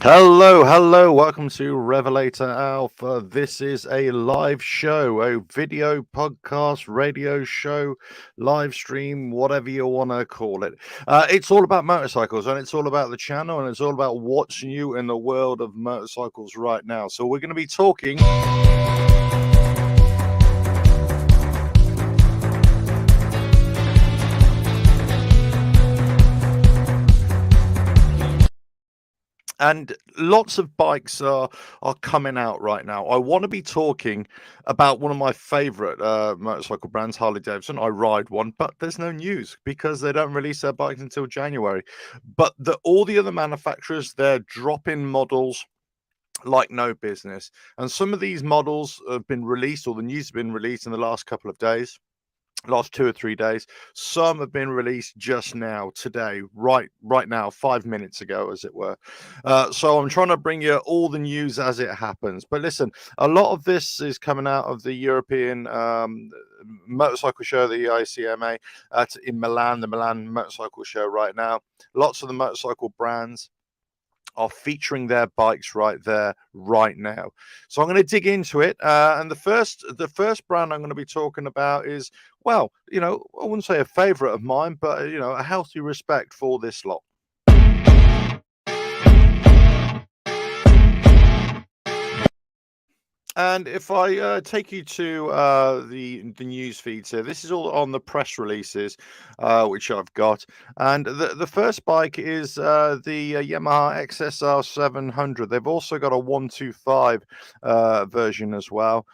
Hello, welcome to Revelator Alpha. This is a live show, a video podcast, radio show, live stream, whatever you want to call it. It's all about motorcycles and it's all about the channel and it's all about what's new in the world of motorcycles right now. So we're going to be talking. And lots of bikes are coming out right now. I want to be talking about one of my favorite motorcycle brands, Harley Davidson. I ride one, but there's no news because they don't release their bikes until January. But all the other manufacturers, they're dropping models like no business. And some of these models have been released, or the news has been released in the last couple of days. Last 2 or 3 days. Some have been released just now, today, right now, 5 minutes ago, as it were. So I'm trying to bring you all the news as it happens. But listen, a lot of this is coming out of the European motorcycle show, the ICMA, in Milan, the Milan Motorcycle Show right now. Lots of the motorcycle brands are featuring their bikes right there right now. So I'm going to dig into it. And the first brand I'm going to be talking about is, well, I wouldn't say a favorite of mine, but a healthy respect for this lot. And if I take you to the news feeds here, this is all on the press releases, which I've got. And the first bike is the Yamaha XSR 700. They've also got a 125 version as well.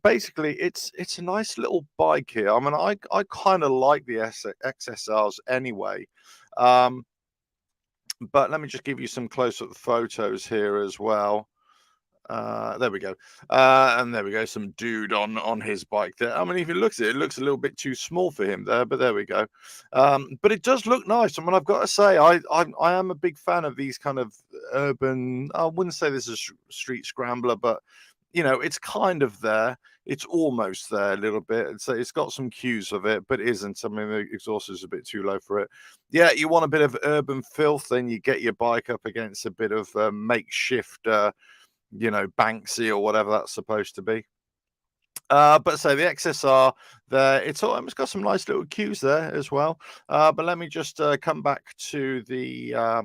Basically, it's a nice little bike here. I mean, I kind of like the XSRs anyway. But let me just give you some close-up photos here as well. There we go. And there we go. Some dude on his bike there. I mean, if you look at it, it looks a little bit too small for him there, but there we go. But it does look nice. I mean, I've got to say, I am a big fan of these kind of urban. I wouldn't say this is a street scrambler, but it's kind of there. It's almost there a little bit. It's got some cues of it, but it isn't. I mean, the exhaust is a bit too low for it. Yeah, you want a bit of urban filth, then you get your bike up against a bit of makeshift. Banksy or whatever that's supposed to be. But so the XSR there, it's got some nice little cues there as well. But let me just come back to the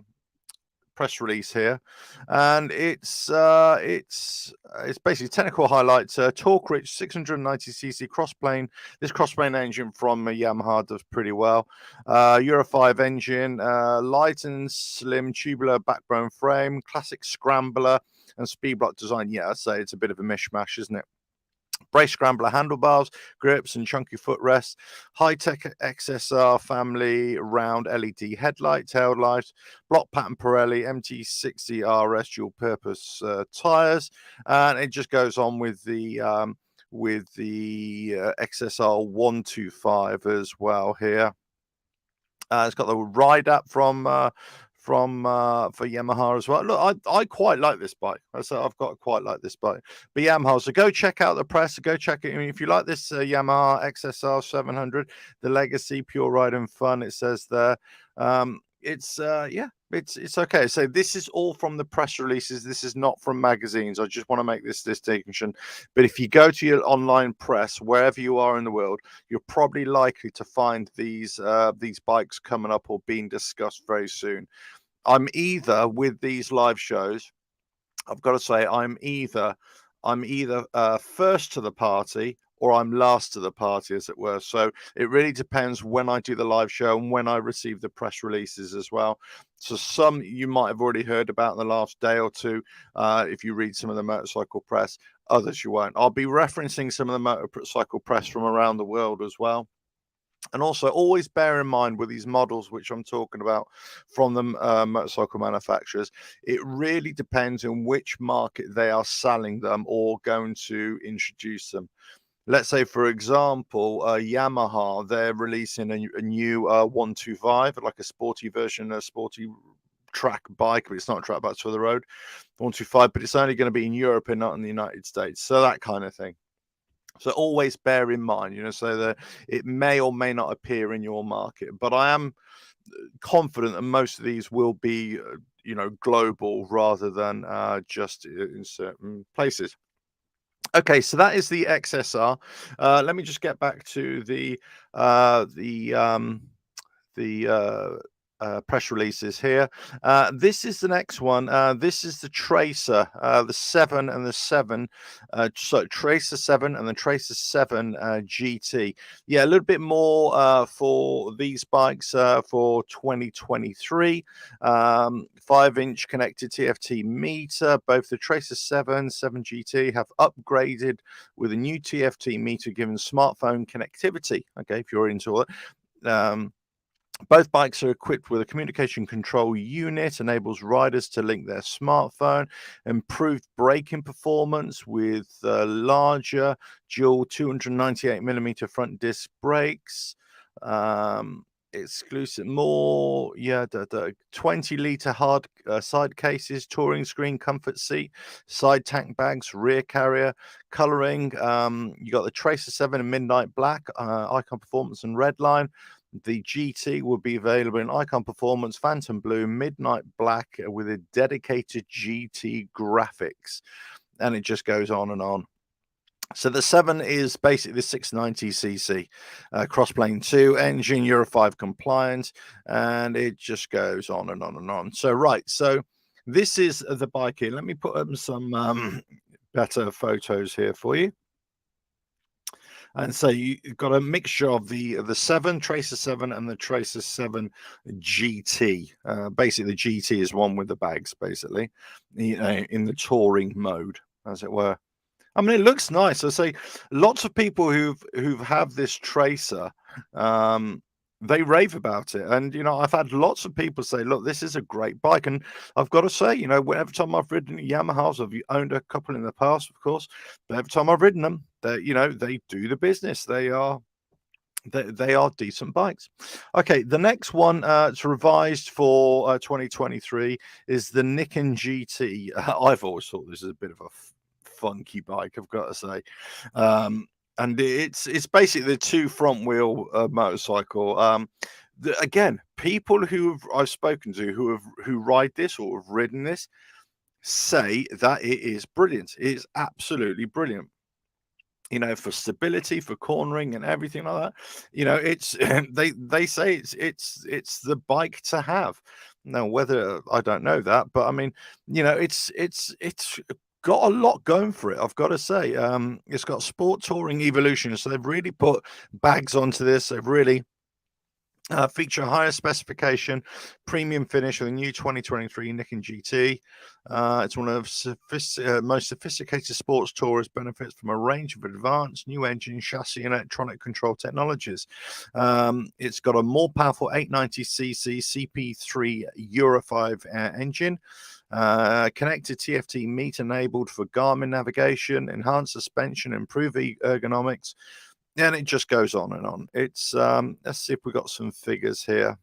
press release here, and it's basically technical highlights. Torque rich 690cc crossplane. This crossplane engine from Yamaha does pretty well. Euro 5 engine, light and slim tubular backbone frame, classic scrambler and speed block design. Yeah, I'd say it's a bit of a mishmash, isn't it? Brace scrambler handlebars, grips, and chunky footrests. High-tech XSR family round LED headlight, tail light, block pattern Pirelli MT60 RS dual purpose tires, and it just goes on with the XSR 125 as well here. It's got the ride app for Yamaha as well. Look, I quite like this bike. I've got quite like this bike. But Yamaha, so go check out the press. Go check it. I mean, if you like this Yamaha XSR 700, the Legacy, pure ride and fun, it says there. It's okay. So this is all from the press releases. This is not from magazines. I just want to make this distinction. But if you go to your online press, wherever you are in the world, you're probably likely to find these bikes coming up or being discussed very soon. I'm either with these live shows, I've got to say, I'm either first to the party or I'm last to the party, as it were. So it really depends when I do the live show and when I receive the press releases as well. So some you might have already heard about in the last day or two, if you read some of the motorcycle press. Others you won't. I'll be referencing some of the motorcycle press from around the world as well. And also always bear in mind with these models, which I'm talking about from the motorcycle manufacturers, it really depends on which market they are selling them or going to introduce them. Let's say, for example, Yamaha, they're releasing a new 125, like a sporty version, a sporty track bike, but it's not a track bike, it's for the road, 125, but it's only going to be in Europe and not in the United States. So that kind of thing. So always bear in mind, so that it may or may not appear in your market. But I am confident that most of these will be, global rather than just in certain places. Okay, so that is the XSR. Let me just get back to the uh, the um, press releases here. This is the next one. This is the Tracer, the 7 and the 7. So Tracer 7 and the Tracer 7 GT. Yeah, a little bit more for these bikes for 2023. 5-inch connected TFT meter. Both the Tracer 7, 7 GT have upgraded with a new TFT meter given smartphone connectivity. Okay, if you're into it. Both bikes are equipped with a communication control unit, enables riders to link their smartphone, improved braking performance with larger dual 298mm front disc brakes, exclusive more, 20-litre hard side cases, touring screen, comfort seat, side tank bags, rear carrier, colouring. You got the Tracer 7 in Midnight Black, Icon Performance and Redline. The GT will be available in Icon Performance, Phantom Blue, Midnight Black with a dedicated GT graphics. And it just goes on and on. So the 7 is basically the 690cc crossplane 2 engine, Euro 5 compliant, and it just goes on and on and on. So, right, so this is the bike here. Let me put up some better photos here for you. And so you've got a mixture of the 7, Tracer 7, and the Tracer 7 GT. Basically, the GT is one with the bags, basically, in the touring mode, as it were. I mean, it looks nice. I say lots of people who've have this Tracer, they rave about it. And, I've had lots of people say, look, this is a great bike. And I've got to say, every time I've ridden Yamahas, I've owned a couple in the past, of course, but every time I've ridden them, they do the business. They are decent bikes. Okay, the next one it's revised for 2023 is the Nikon GT. I've always thought this is a bit of a funky bike, I've got to say. And it's basically the 2 front wheel motorcycle. Again, people who I've spoken to who ride this or have ridden this say that it is brilliant. It is absolutely brilliant. For stability, for cornering, and everything like that. It's they say it's the bike to have. Now, whether I don't know that, but I mean, it's got a lot going for it, I've got to say. It's got sport touring evolution, so they've really put bags onto this. They've really feature a higher specification, premium finish with a new 2023 Nikon GT. It's one of most sophisticated sports tourers, benefits from a range of advanced new engine, chassis, and electronic control technologies. It's got a more powerful 890cc CP3 Euro 5 engine. Connected TFT meter enabled for Garmin navigation, enhanced suspension, improved ergonomics, and it just goes on and on. It's let's see if we got some figures here.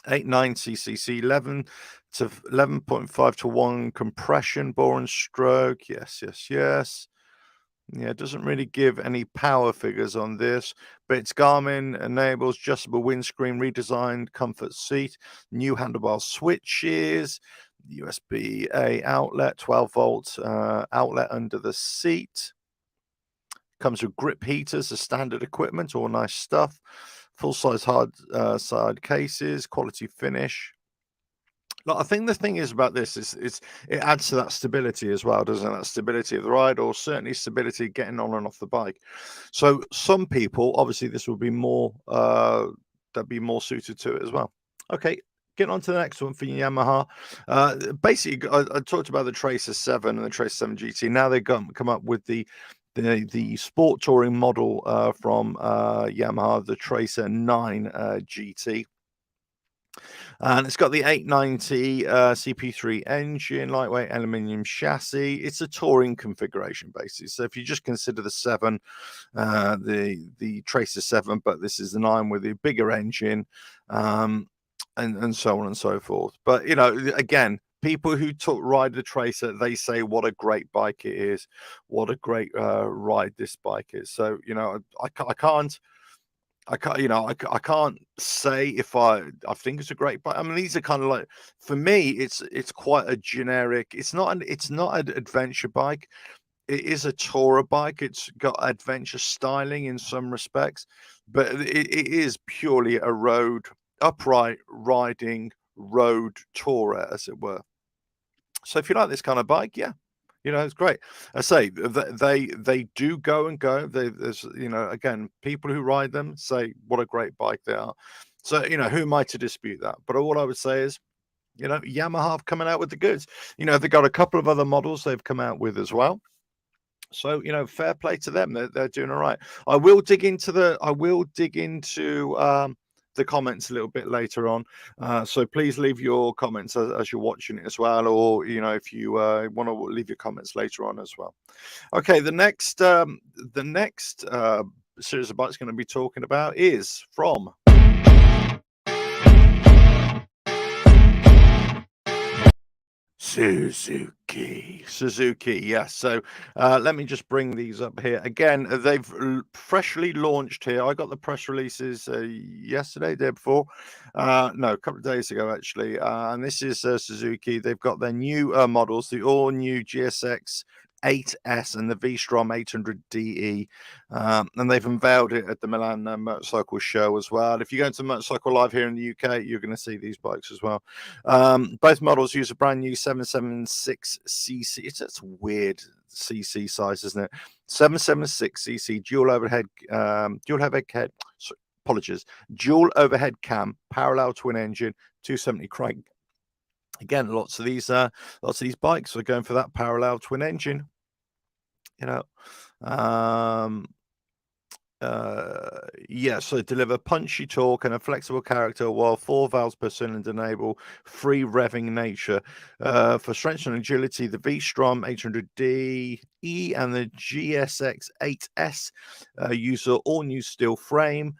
890cc, 11 to 11.5 to 1 compression, bore and stroke. Yes. Yeah, it doesn't really give any power figures on this, but it's Garmin enables adjustable windscreen, redesigned comfort seat, new handlebar switches, USB-A outlet, 12 volt outlet under the seat. Comes with grip heaters, the standard equipment, all nice stuff. Full-size hard side cases, quality finish. Look, I think the thing is about this is it adds to that stability as well, doesn't it? That stability of the ride, or certainly stability getting on and off the bike. So some people, obviously, this will be more that'd be more suited to it as well. Okay. Getting on to the next one for Yamaha. Basically, I talked about the Tracer 7 and the Tracer 7 GT. Now they've come up with the sport touring model from Yamaha, the Tracer 9 GT. And it's got the 890 CP3 engine, lightweight aluminium chassis. It's a touring configuration basis. So if you just consider the 7, the Tracer 7, but this is the 9 with the bigger engine, and so on and so forth. But, again, people who ride the Tracer, they say what a great bike it is, what a great ride this bike is. So, I I can't, I can't say if I think it's a great bike. I mean, these are kind of like, for me, it's quite a generic. It's not an adventure bike. It is a tourer bike. It's got adventure styling in some respects, but it is purely a road upright riding road tourer, as it were. So if you like this kind of bike, yeah, it's great. I say they do go and go. There's again, people who ride them say what a great bike they are. So who am I to dispute that? But all I would say is, Yamaha have coming out with the goods. They've got a couple of other models they've come out with as well. So fair play to them. They're doing all right. I will dig into the comments a little bit later on. So please leave your comments as you're watching it as well, or if you want to leave your comments later on as well. Okay, the next series of bikes going to be talking about is from Suzuki, yes. So let me just bring these up here again. They've freshly launched here. I got the press releases yesterday, day before, no, a couple of days ago actually. And this is Suzuki. They've got their new models, the all new GSX 8S and the V-Strom 800DE, and they've unveiled it at the Milan Motorcycle Show as well. If you go to Motorcycle Live here in the UK, you're going to see these bikes as well. Both models use a brand new 776cc. It's weird cc size, isn't it? 776cc dual overhead dual overhead cam, parallel twin engine, 270 crank. Again, lots of these bikes are going for that parallel twin engine. So deliver punchy torque and a flexible character, while 4 valves per cylinder enable free revving nature. For strength and agility, the V-Strom 800DE and the GSX 8S use an all-new steel frame,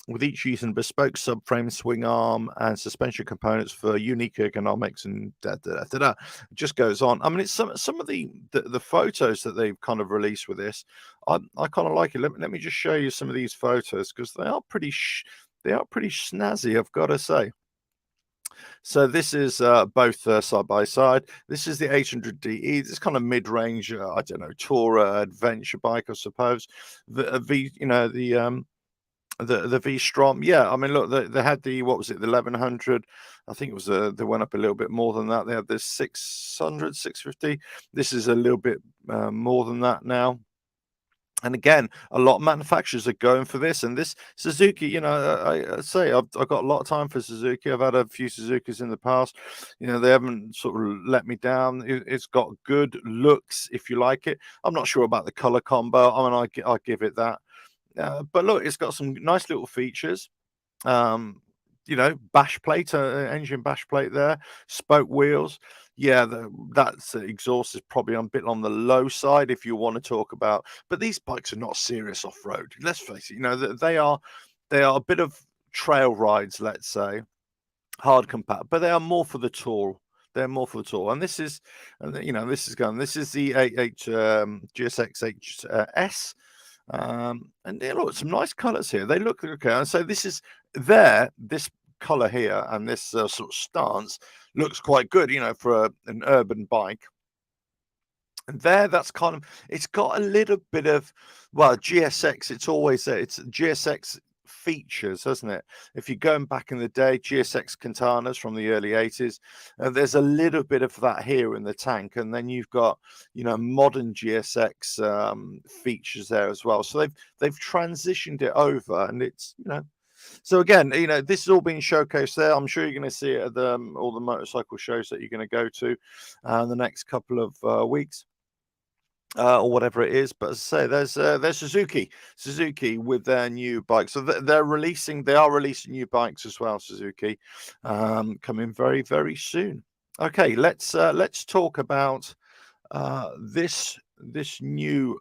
with each using bespoke subframe, swing arm, and suspension components for unique ergonomics, and It just goes on. I mean, it's some of the photos that they've kind of released with this. I kind of like it. Let me just show you some of these photos, because they are pretty snazzy, I've got to say. So this is both side by side. This is the 800DE. This kind of mid-range, I don't know, tourer adventure bike, I suppose. The V-Strom, yeah. I mean, look, they had the, what was it, the 1100. I think it was they went up a little bit more than that. They had this 600, 650. This is a little bit more than that now. And again, a lot of manufacturers are going for this. And this Suzuki, I say I've got a lot of time for Suzuki. I've had a few Suzukis in the past. They haven't sort of let me down. It's got good looks if you like it. I'm not sure about the color combo. I mean, I give it that. But look, it's got some nice little features. Bash plate, engine bash plate there, spoke wheels. Yeah, that's exhaust is probably a bit on the low side if you want to talk about. But these bikes are not serious off road. Let's face it. They are a bit of trail rides, let's say, hard compact, but they are more for the tour. They're more for the tour, and this is the 88 GSX HS. And look, some nice colors here. They look okay. And so this color here and this sort of stance looks quite good, for an urban bike. And that's kind of, it's got a little bit of, well, GSX, it's always there. It's GSX features, hasn't it? If you're going back in the day, GSX Quintanas from the early 80s, there's a little bit of that here in the tank, and then you've got modern GSX features there as well. So they've transitioned it over, and it's so again, this is all being showcased there. I'm sure you're going to see it at all the motorcycle shows that you're going to go to in the next couple of weeks. Or whatever it is. But as I say, there's Suzuki with their new bikes. So they are releasing new bikes as well, Suzuki, coming very, very soon. Okay, let's talk about this new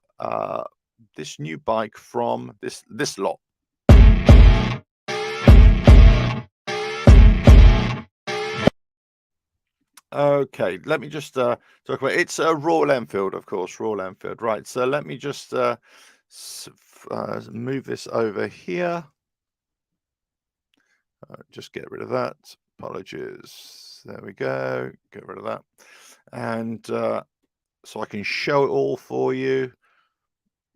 bike from this lot. Okay, let me just talk about, it's a Royal Enfield, of course, Royal Enfield, right? So let me just move this over here. Just get rid of that. Apologies. There we go. Get rid of that. And so I can show it all for you.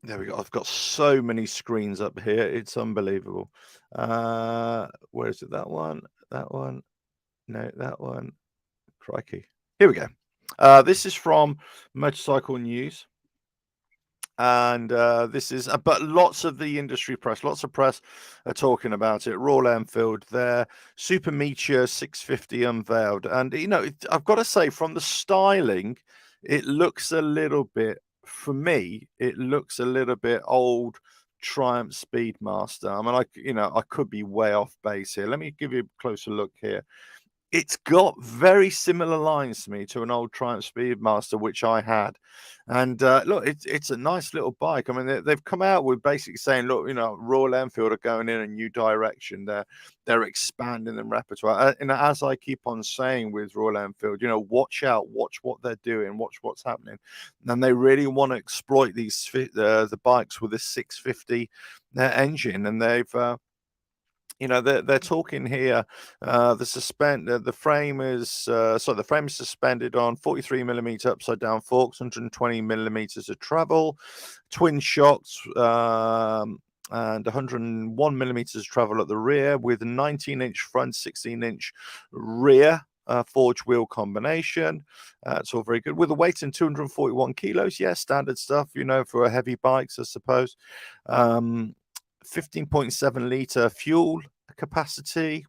There we go. I've got so many screens up here. It's unbelievable. Where is it? That one? That one? No, that one. Crikey. Here we go. This is from Motorcycle News. And this is, but lots of the industry press, lots of press are talking about it. Royal Enfield, their Super Meteor 650 unveiled. And, you know, I've got to say, from the styling, it looks a little bit, for me, it looks a little bit old Triumph Speedmaster. I mean, I could be way off base here. Let me give you a closer look here. It's got very similar lines to me to an old Triumph Speedmaster, which I had. And look, it's a nice little bike. I mean, they've come out with basically saying, look, Royal Enfield are going in a new direction. They're expanding the repertoire. And as I keep on saying with Royal Enfield, watch out, watch what they're doing, watch what's happening. And they really want to exploit the bikes with a 650 engine. And they've they're talking here. The frame is the frame is suspended on 43mm upside down forks, 120mm of travel, twin shocks, and 101mm of travel at the rear, with a 19-inch front, 16-inch rear. Forged wheel combination. It's all very good. With a weight in 241 kilos. Yeah, standard stuff, for a heavy bikes, I suppose. 15.7 litre fuel capacity.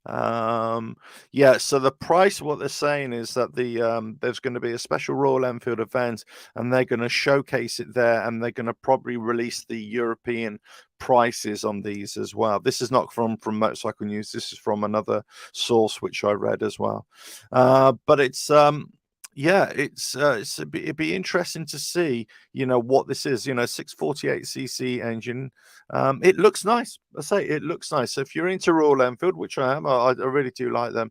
So the price, what they're saying is that there's going to be a special Royal Enfield event, and they're going to showcase it there, and they're going to probably release the European prices on these as well. This is not from Motorcycle News. This is from another source which I read as well. But it's it'd be interesting to see, what this is. 648cc engine. It looks nice. I say it looks nice. So if you're into Royal Enfield, which I am, I really do like them.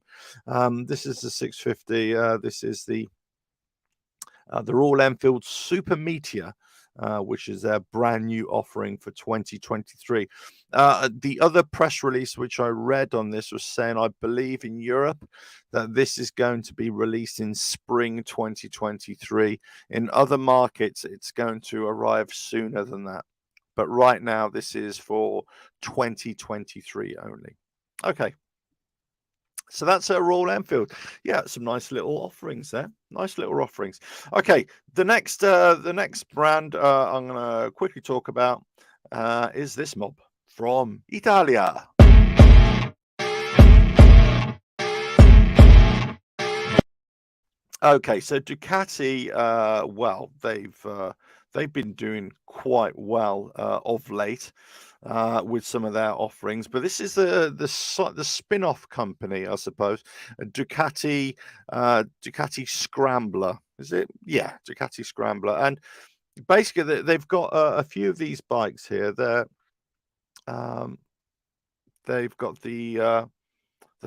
This is the 650. This is the Royal Enfield Super Meteor, which is their brand new offering for 2023. The other press release which I read on this was saying, I believe in Europe, that this is going to be released in spring 2023. In other markets, it's going to arrive sooner than that. But right now, this is for 2023 only. Okay. So that's a Royal Enfield. Yeah, some nice little offerings there. Nice little offerings. Okay, the next brand I'm going to quickly talk about is this mob from Italia. Okay, so Ducati, well, they've been doing quite well of late. With some of their offerings, but this is the spin-off company, I suppose. Ducati Scrambler, is it? Yeah, Ducati Scrambler, and basically they've got a few of these bikes here. They've got the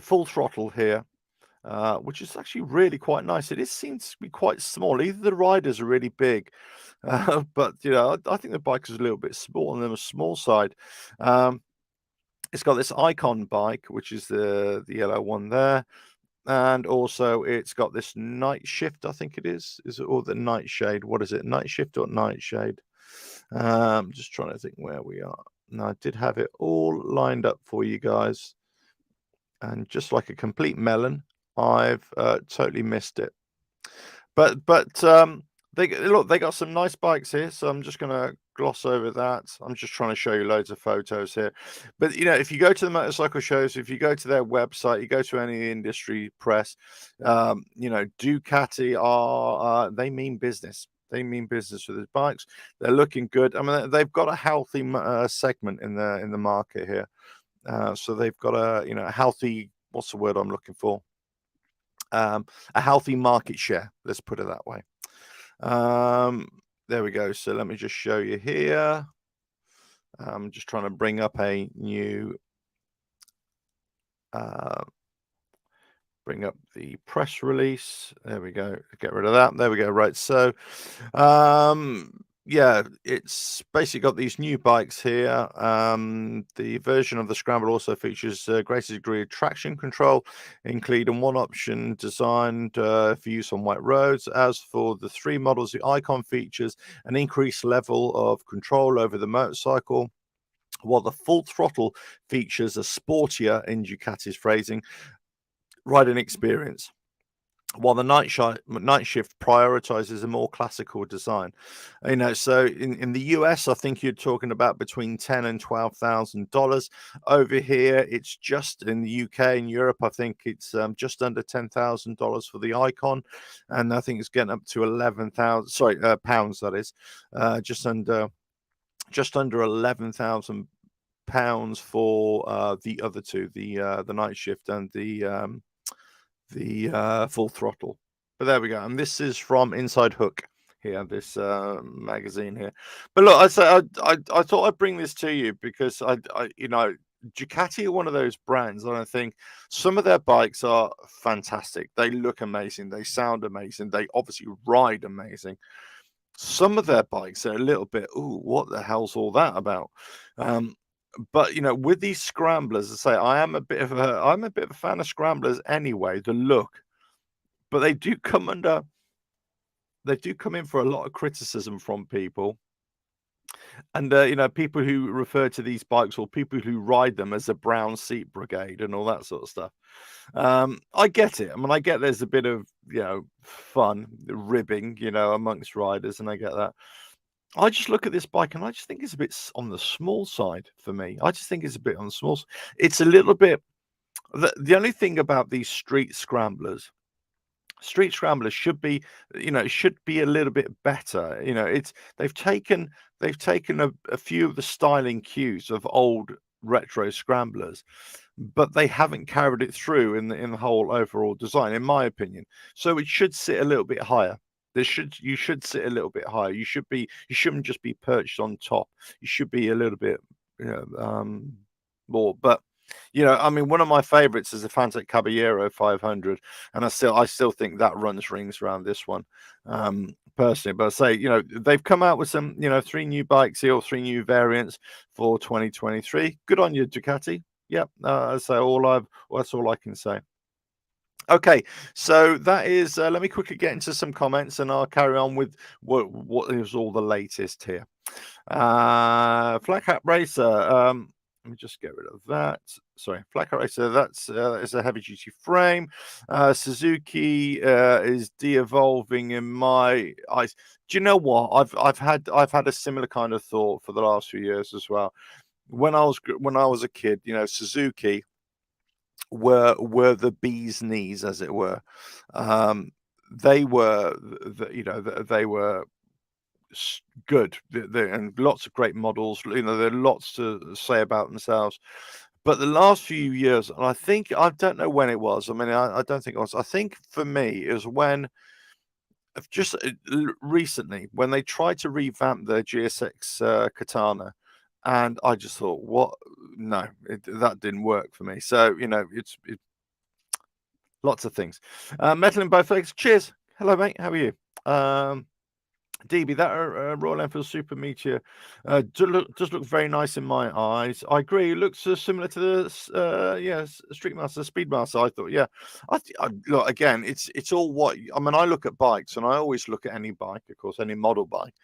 full throttle here. Which is actually really quite nice. It seems to be quite small. Either the riders are really big, but I think the bike is a little bit small on the small side. It's got this icon bike, which is the yellow one there, and also it's got this night shift. I think it is it, or the nightshade? What is it? Night shift or nightshade? Just trying to think where we are. No, I did have it all lined up for you guys, and just like a complete melon, I've totally missed it. But they got some nice bikes here, so I'm just gonna gloss over that. I'm just trying to show you loads of photos here. But if you go to the motorcycle shows, if you go to their website, you go to any industry press, Ducati are they mean business. They mean business with his bikes. They're looking good. I mean, they've got a healthy segment in the market here. So they've got a healthy. What's the word I'm looking for? A healthy market share. Let's put it that way. There we go. So let me just show you here. I'm just trying to bring up a new. Bring up the press release. There we go. Get rid of that. There we go. Right. So, yeah, it's basically got these new bikes here. The version of the Scrambler also features a greater degree of traction control, including one option designed for use on wet roads. As for the three models, the Icon features an increased level of control over the motorcycle, while the Full Throttle features a sportier, in Ducati's phrasing, riding experience, while the night shift prioritizes a more classical design. So in the US, I think you're talking about between $10,000 and $12,000. Over here, it's just in the UK and Europe, I think it's just under $10,000 for the Icon, and I think it's getting up to 11,000. Sorry, pounds. That is just under 11,000 pounds for the other two, the night shift and the Full Throttle. But there we go. And this is from Inside Hook here, this magazine here. But look, I thought I'd bring this to you because Ducati are one of those brands, and I think some of their bikes are fantastic. They look amazing. They sound amazing. They obviously ride amazing. Some of their bikes are a little bit, ooh, what the hell's all that about? But with these scramblers, I say I'm a bit of a fan of scramblers anyway, the look, but they do come in for a lot of criticism from people, and people who refer to these bikes or people who ride them as a brown seat brigade and all that sort of stuff. I get it. I mean, I get there's a bit of fun ribbing, amongst riders, and I get that. I just look at this bike and I just think it's a bit on the small side for me. I just think it's a bit on the small. It's a little bit. The only thing about these street scramblers should be, should be a little bit better. It's they've taken a few of the styling cues of old retro scramblers, but they haven't carried it through in the whole overall design, in my opinion. So it should sit a little bit higher. You should sit a little bit higher. You shouldn't just be perched on top. You should be a little bit, more. But I mean, one of my favorites is the Fanatec Caballero 500, and I still think that runs rings around this one, personally. But I say, they've come out with some, 3 new bikes here, or 3 new variants for 2023. Good on you, Ducati. Yep, that's all I can say. Okay, so that is. Let me quickly get into some comments, and I'll carry on with what is all the latest here. Flat Hat Racer. Let me just get rid of that. Sorry, Flat Hat Racer. That's a heavy duty frame. Suzuki is de-evolving in my eyes. Do you know what? I've had a similar kind of thought for the last few years as well. When I was a kid, Suzuki were the bee's knees, as it were. They were good, and lots of great models. There are lots to say about themselves. But the last few years, and I don't know when it was. I mean, I don't think it was. I think for me, it was when just recently when they tried to revamp their GSX Katana. And I just thought, what? No, that didn't work for me. So, it's lots of things. Metal in both legs. Cheers. Hello, mate. How are you? DB, that Royal Enfield Super Meteor does look very nice in my eyes. I agree. It looks similar to the Streetmaster, Speedmaster. I thought, yeah. Look, again, it's all what I mean. I look at bikes, and I always look at any bike, of course, any model bike,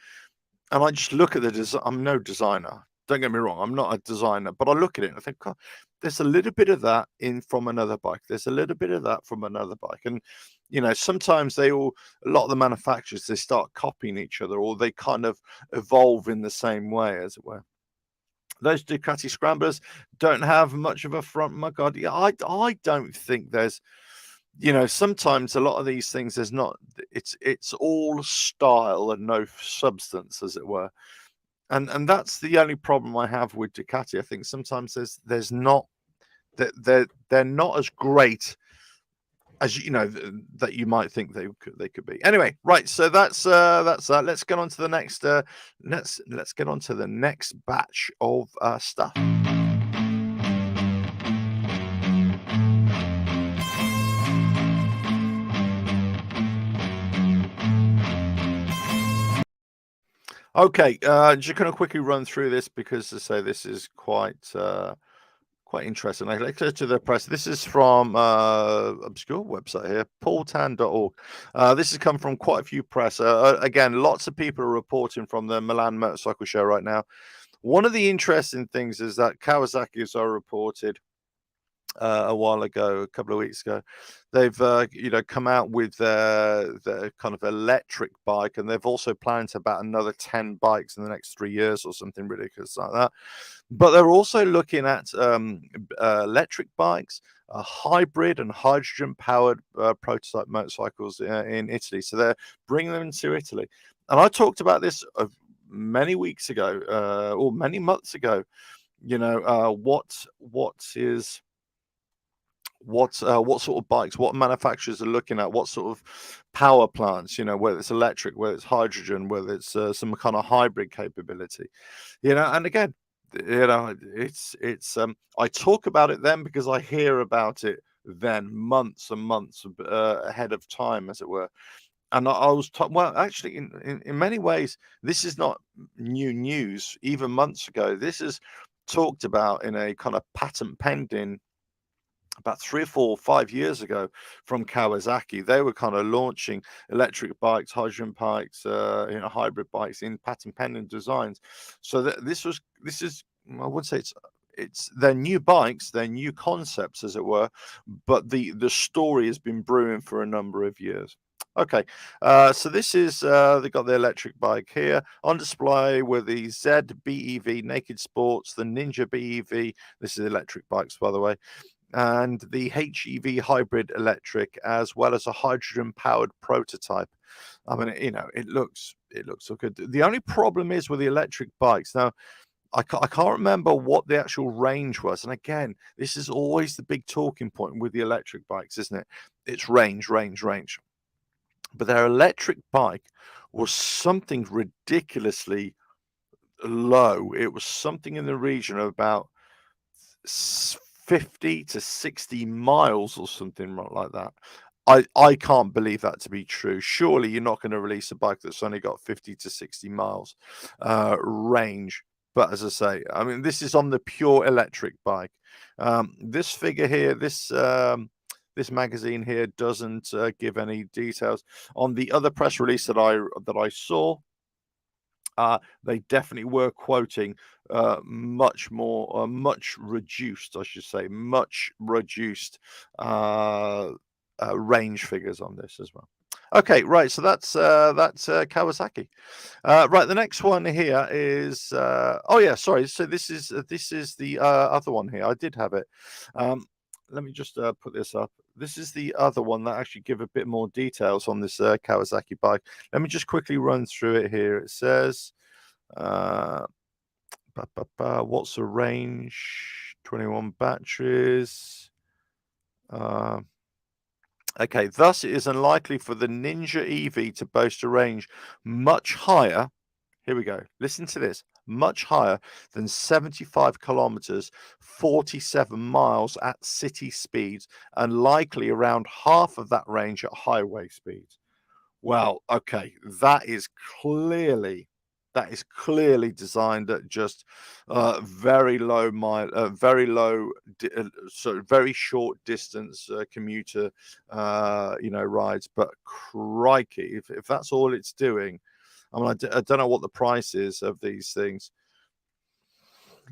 and I just look at the design. I'm no designer. Don't get me wrong, I'm not a designer, but I look at it and I think, God, there's a little bit of that from another bike. There's a little bit of that from another bike. And, sometimes a lot of the manufacturers, they start copying each other, or they kind of evolve in the same way, as it were. Those Ducati Scramblers don't have much of a front mudguard. Yeah, I don't think there's, sometimes a lot of these things, it's all style and no substance, as it were. And that's the only problem I have with Ducati. I think sometimes there's not that they're not as great as that you might think they could be. Anyway, right. So that's that. Let's get on to the next. Let's get on to the next batch of stuff. Okay, just gonna quickly run through this because to say this is quite interesting. Like, let's go to the press. This is from obscure website here, paultan.org. This has come from quite a few press. Again, lots of people are reporting from the Milan Motorcycle Show right now. One of the interesting things is that Kawasaki, as I reported a while ago, a couple of weeks ago, they've come out with their kind of electric bike, and they've also planned to about another 10 bikes in the next 3 years or something ridiculous like that. But they're also looking at electric bikes, hybrid and hydrogen-powered prototype motorcycles in Italy. So they're bringing them to Italy. And I talked about this many weeks ago, or many months ago. What sort of bikes, what manufacturers are looking at, what sort of power plants, whether it's electric, whether it's hydrogen, whether it's some kind of hybrid capability. And again, it's I talk about it then because I hear about it then months and months ahead of time, as it were. And I was well, actually, in many ways, this is not new news. Even months ago, this is talked about in a kind of patent pending about 3 or 4 or 5 years ago from Kawasaki. They were kind of launching electric bikes, hydrogen bikes, hybrid bikes in patent pending designs. So this is, I would say it's their new bikes, their new concepts, as it were, but the story has been brewing for a number of years. Okay, so this is they got the electric bike here on display with the Z BEV Naked Sports, the Ninja BEV. This is electric bikes, by the way, and the HEV hybrid electric, as well as a hydrogen-powered prototype. I mean, it looks so good. The only problem is with the electric bikes. Now, I can't remember what the actual range was. And again, this is always the big talking point with the electric bikes, isn't it? It's range, range, range. But their electric bike was something ridiculously low. It was something in the region of about 50 to 60 miles or something like that. I can't believe that to be true. Surely you're not going to release a bike that's only got 50 to 60 miles range. But as I say, I mean, this is on the pure electric bike. This figure here, this magazine here doesn't give any details. On the other press release that I saw, they definitely were quoting much more, much reduced, I should say, much reduced range figures on this as well. Okay, right. So that's Kawasaki. Right, the next one here is oh yeah, sorry. So this is the other one here. I did have it. Let me just put this up. This is the other one that actually give a bit more details on this Kawasaki bike. Let me just quickly run through it here. It says, what's the range? 21 batteries. Okay, thus it is unlikely for the Ninja EV to boast a range much higher. Here we go. Listen to this. Much higher than 75 kilometers, 47 miles at city speeds, and likely around half of that range at highway speeds. Well, okay, that is clearly designed at just very low mile, very low, so very short distance commuter, rides. But crikey, if that's all it's doing, I mean, I don't know what the price is of these things.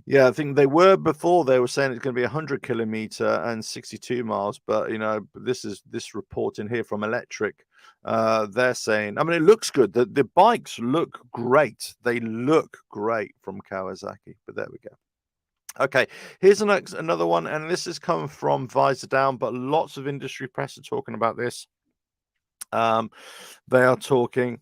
Yeah, I think they were before. They were saying it's going to be 100 kilometer and 62 miles, but this report in here from Electric. They're saying, I mean, it looks good. The bikes look great. They look great from Kawasaki. But there we go. Okay, here's another one, and this has come from Visor Down, but lots of industry press are talking about this. They are talking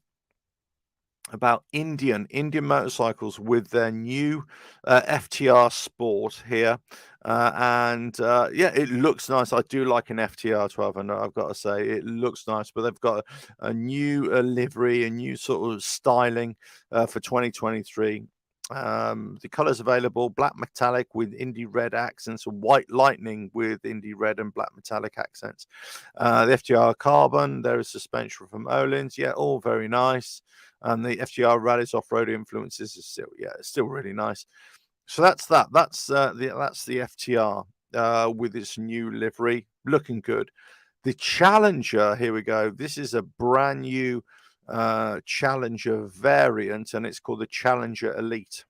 about Indian motorcycles with their new FTR Sport here, yeah, it looks nice. I do like an FTR 1200. I've got to say, it looks nice. But they've got a new livery, a new sort of styling for 2023. The colors available: black metallic with Indy red accents, and white lightning with Indy red and black metallic accents. The FTR carbon, there is suspension from Öhlins. Yeah, all very nice. And the FTR rallies off-road influences is still, yeah, it's still really nice. So that's that. That's the FTR with its new livery, looking good. The Challenger, here we go. This is a brand new Challenger variant, and it's called the Challenger Elite.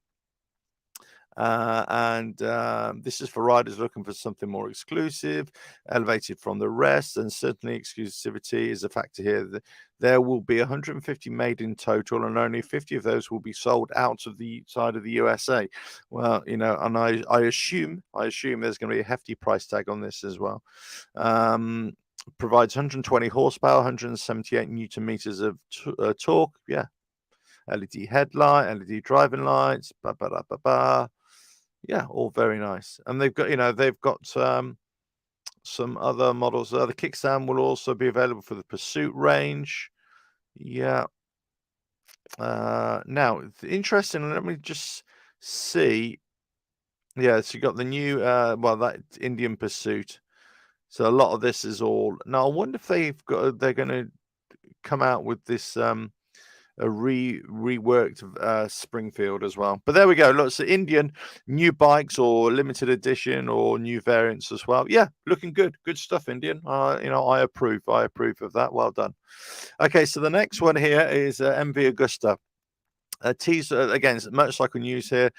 This is for riders looking for something more exclusive, elevated from the rest, and certainly exclusivity is a factor here. There will be 150 made in total, and only 50 of those will be sold out of the side of the USA. Well, you know, and I assume there's going to be a hefty price tag on this as well. Provides 120 horsepower, 178 newton meters of torque. Yeah. LED headlight, LED driving lights, yeah, all very nice. And they've got some other models. The kickstand will also be available for the Pursuit range. Yeah. Now, interesting. Let me just see. Yeah, so you got the new, that Indian Pursuit. So a lot of this is all. Now, I wonder if they're going to come out with this a reworked Springfield as well. But there we go. Lots of Indian new bikes or limited edition or new variants as well. Yeah, looking good. Good stuff, Indian. I approve. I approve of that. Well done. Okay, so the next one here is MV Agusta. Teaser again, motorcycle news here.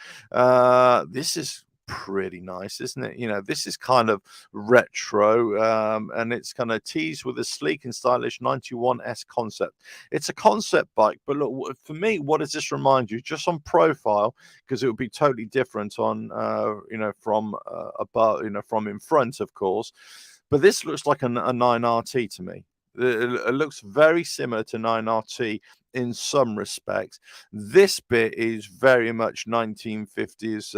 This is pretty nice, isn't it? You know, this is kind of retro, and it's kind of teased with a sleek and stylish 91S concept. It's a concept bike, but look, for me, what does this remind you? Just on profile, because it would be totally different on, from above, from in front, of course. But this looks like a 9RT to me. It looks very similar to 9RT in some respects. This bit is very much 1950s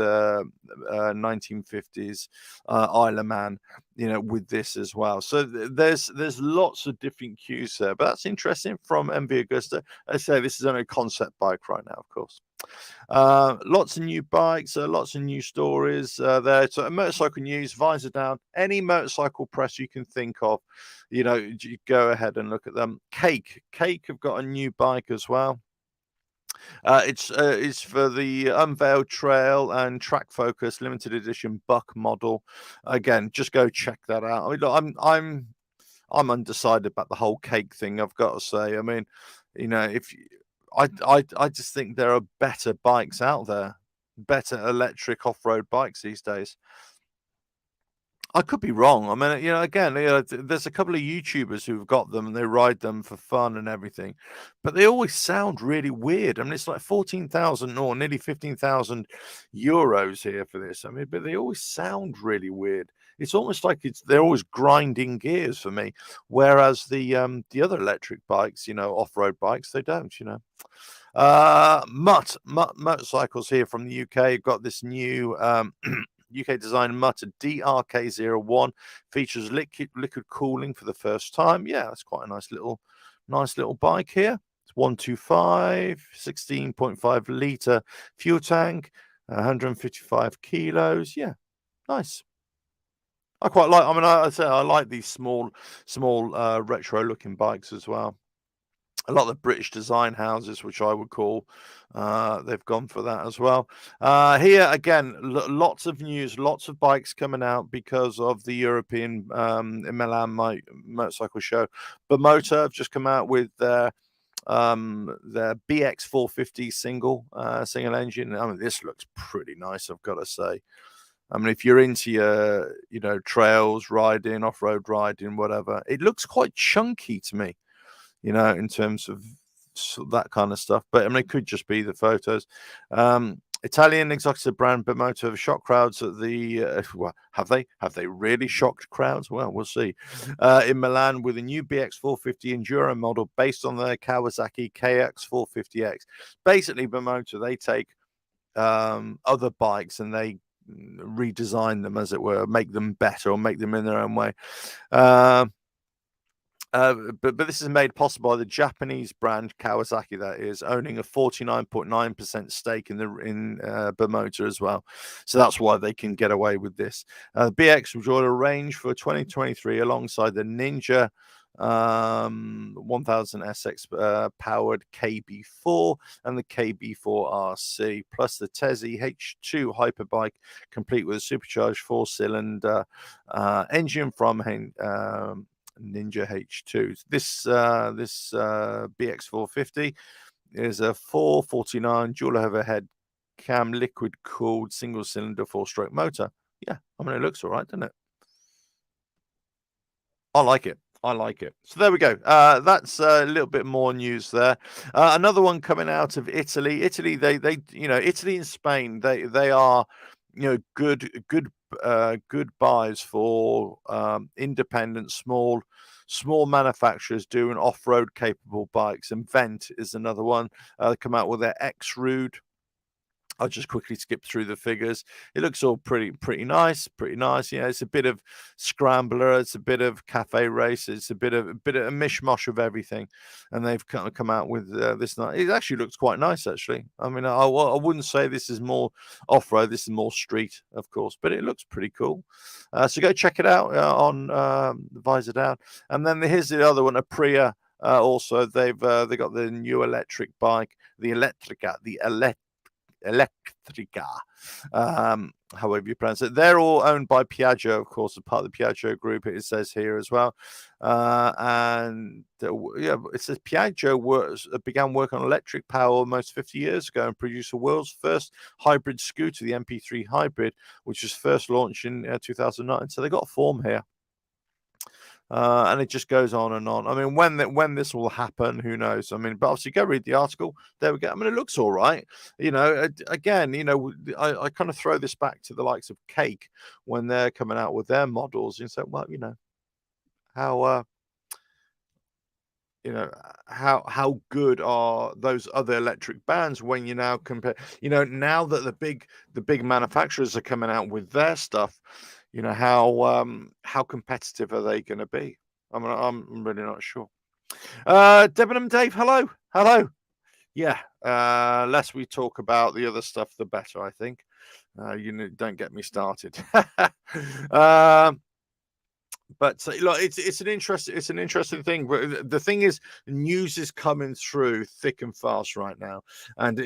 Isle of Man, with this as well. So there's lots of different cues there, but that's interesting from MV Agusta. I say this is only a concept bike right now, of course. Lots of new bikes, lots of new stories there. So motorcycle news, visor down, any motorcycle press you can think of, you go ahead and look at them. Cake have got a new bike as well. It's for the Unveiled Trail and Track Focus limited edition Buck model. Again, just go check that out. I mean, look, I'm undecided about the whole Cake thing, I've got to say. I mean, I just think there are better bikes out there, better electric off-road bikes these days. I could be wrong. I mean, again, there's a couple of YouTubers who've got them and they ride them for fun and everything, but they always sound really weird. I mean, it's like 14,000 or nearly 15,000 euros here for this. I mean, but they always sound really weird. It's almost like they're always grinding gears for me, whereas the other electric bikes, off-road bikes, they don't. Mutt motorcycles here from the UK. You've got this new UK design Mutt DRK01, features liquid cooling for the first time. Yeah, that's quite a nice little bike here. It's 125, 16.5 litre fuel tank, 155 kilos. Yeah, nice. I quite like. I mean, I like these small retro looking bikes as well. A lot of the British design houses, which I would call, they've gone for that as well. Here again, lots of news, lots of bikes coming out because of the European Milan motorcycle show. Bimota have just come out with their BX 450 single engine. I mean, this looks pretty nice, I've got to say. I mean, if you're into your, trails riding, off-road riding, whatever, it looks quite chunky to me. In terms of that kind of stuff. But I mean, it could just be the photos. Italian exotic brand Bimota have shocked crowds at the well, have they really shocked crowds? Well, we'll see. In Milan with a new BX 450 Enduro model based on the Kawasaki KX 450X. Basically, Bimota, they take other bikes and they redesign them, as it were, make them better or make them in their own way. But this is made possible by the Japanese brand Kawasaki, that is, owning a 49.9% stake in Bermoda as well. So that's why they can get away with this. BX will join a range for 2023 alongside the Ninja 1000 SX powered KB4 and the KB4 RC, plus the Tezzy H2 hyperbike, complete with a supercharged 4-cylinder engine from Ninja H2. This BX450 is a 449 dual overhead cam liquid cooled single cylinder 4-stroke motor. Yeah, I mean, it looks all right, doesn't it? I like it. I like it. So there we go. That's a little bit more news there. Another one coming out of Italy. Italy, they Italy and Spain, they are, good buys for independent small manufacturers doing off-road capable bikes. And Vent is another one. They come out with their X-Rude. I'll just quickly skip through the figures. It looks all pretty nice. Yeah, it's a bit of scrambler, it's a bit of cafe race, it's a bit of a mishmash of everything, and they've kind of come out with this. It actually looks quite nice, actually. I mean, I wouldn't say this is more off-road. This is more street, of course, but it looks pretty cool. So go check it out on Visor Down. And then here's the other one, Aprilia. Also, they got the new electric bike, the Electrica, Electrica, however you pronounce it. They're all owned by Piaggio, of course, a part of the Piaggio group, it says here as well. And it says Piaggio began work on electric power almost 50 years ago and produced the world's first hybrid scooter, the MP3 Hybrid, which was first launched in 2009. So they got a form here. And it just goes on and on. I mean, when this will happen, who knows? I mean, but obviously, go read the article. There we go. I mean, it looks all right. Again, I kind of throw this back to the likes of Cake when they're coming out with their models. And so, well, how how good are those other electric bands when you now compare? Now that the big manufacturers are coming out with their stuff. How competitive are they going to be? I mean, I'm really not sure. Debenham Dave, hello. Yeah, less we talk about the other stuff, the better, I think. Don't get me started. But look, it's an interesting thing. But the thing is, news is coming through thick and fast right now, and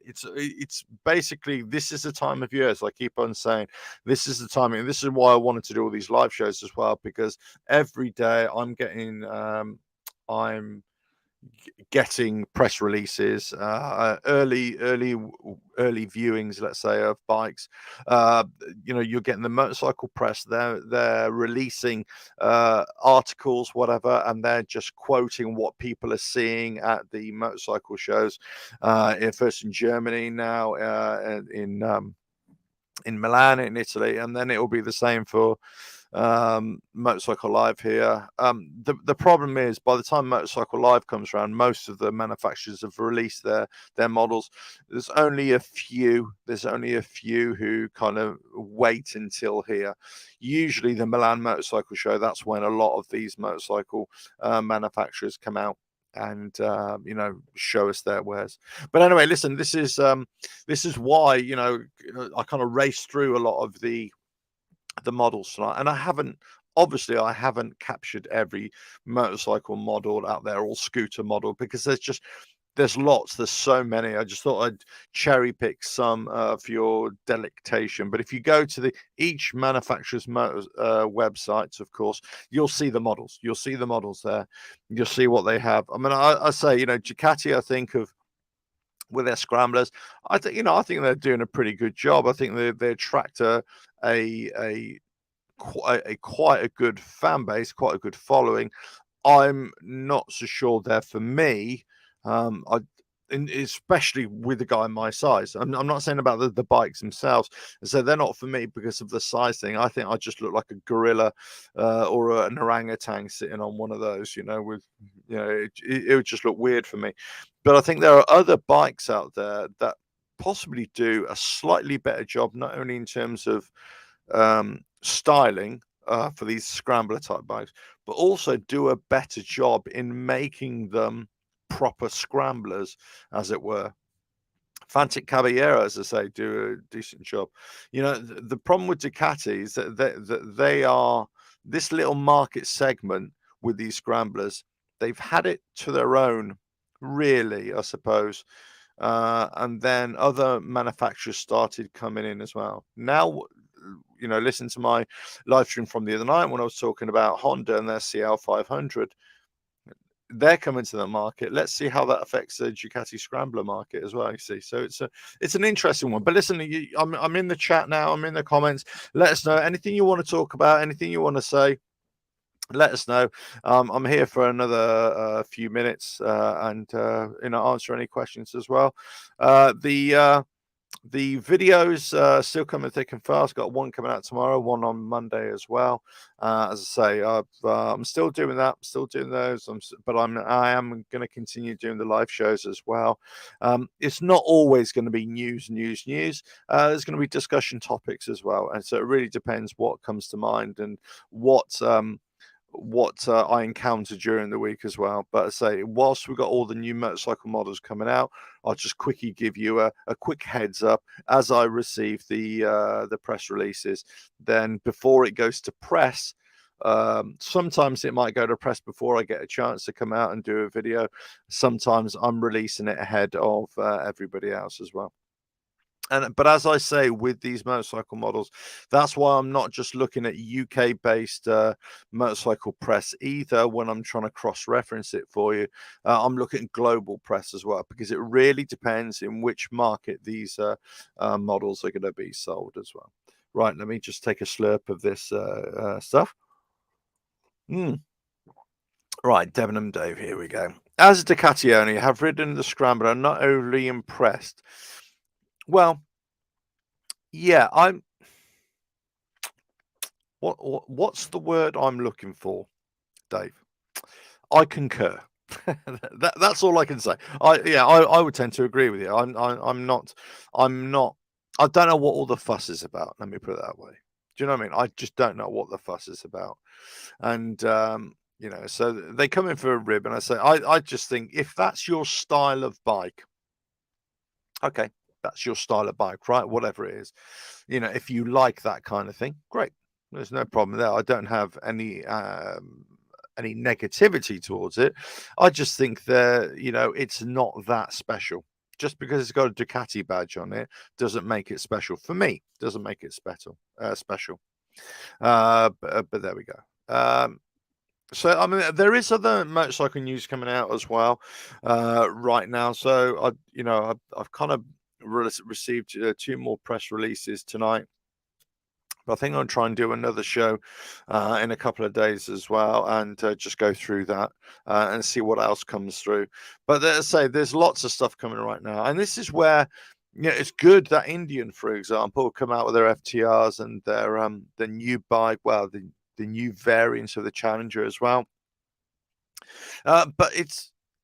it's basically, this is the time of year, as I keep on saying, this is the time, and this is why I wanted to do all these live shows as well, because every day I'm getting press releases, early viewings, let's say, of bikes. You're getting the motorcycle press. They're releasing articles, whatever, and they're just quoting what people are seeing at the motorcycle shows. First in Germany, now in Milan, in Italy, and then it will be the same for Motorcycle Live here. The problem is, by the time Motorcycle Live comes around, most of the manufacturers have released their models. There's only a few who kind of wait until here. Usually the Milan Motorcycle Show, that's when a lot of these motorcycle manufacturers come out and show us their wares. But anyway, listen, this is why I kind of raced through a lot of the models tonight, and I haven't captured every motorcycle model out there, or scooter model, because there's lots, there's so many. I just thought I'd cherry pick some for your delectation. But if you go to each manufacturer's websites, of course, you'll see the models there. You'll see what they have. I mean, I say, Ducati, I think of with their scramblers, I think they're doing a pretty good job. I think they attract quite a good fan base, quite a good following. I'm not so sure they're for me. Especially with a guy my size. I'm not saying about the bikes themselves. So they're not for me because of the size thing. I think I just look like a gorilla or an orangutan sitting on one of those, it would just look weird for me. But I think there are other bikes out there that possibly do a slightly better job, not only in terms of styling, for these scrambler type bikes, but also do a better job in making them proper scramblers, as it were. Fantic Caballero, as I say, do a decent job. You know, the problem with Ducati is that they are this little market segment with these scramblers. They've had it to their own, really, I suppose. And then other manufacturers started coming in as well. Now, you know, listen to my live stream from the other night when I was talking about Honda and their CL500. They're coming to the market. Let's see how that affects the Ducati Scrambler market as well. You see, so it's an interesting one. But listen, I'm in the chat now. I'm in the comments. Let us know anything you want to talk about, anything you want to say. Let us know. I'm here for another few minutes and you know, answer any questions as well. The videos still coming thick and fast. Got one coming out tomorrow, one on Monday as well. As I say, I'm still doing that, still doing those. But I am going to continue doing the live shows as well. It's not always going to be news. There's going to be discussion topics as well, and so it really depends what comes to mind and what I encountered during the week as well. But I say, whilst we've got all the new motorcycle models coming out, I'll just quickly give you a quick heads up as I receive the press releases. Then before it goes to press, sometimes it might go to press before I get a chance to come out and do a video. Sometimes I'm releasing it ahead of everybody else as well. But as I say, with these motorcycle models, that's why I'm not just looking at UK-based motorcycle press either when I'm trying to cross-reference it for you. I'm looking at global press as well, because it really depends in which market these models are going to be sold as well. Right, let me just take a slurp of this stuff. Right, Debenham Dave, here we go. As a Ducati owner, I have ridden the Scrambler. I'm not overly impressed. Well, yeah, what's the word I'm looking for, Dave? I concur. That's all I can say. I would tend to agree with you. I'm not. I don't know what all the fuss is about. Let me put it that way. Do you know what I mean? I just don't know what the fuss is about. And you know, so they come in for a rib, and I say, I just think if that's your style of bike, okay, that's your style of bike, right? Whatever it is, you know, if you like that kind of thing, great. There's no problem there. I don't have any negativity towards it. I just think that, you know, it's not that special. Just because it's got a Ducati badge on it doesn't make it special for me. Doesn't make it special. But there we go. So I mean, there is other motorcycle news coming out as well right now. So I've kind of received 2 more press releases tonight. But I think I'll try and do another show in a couple of days as well, and just go through that and see what else comes through. But as I say, there's lots of stuff coming right now, and this is where, you know, it's good that Indian, for example, will come out with their FTRs and their the new bike, well, the new variants of the Challenger as well. But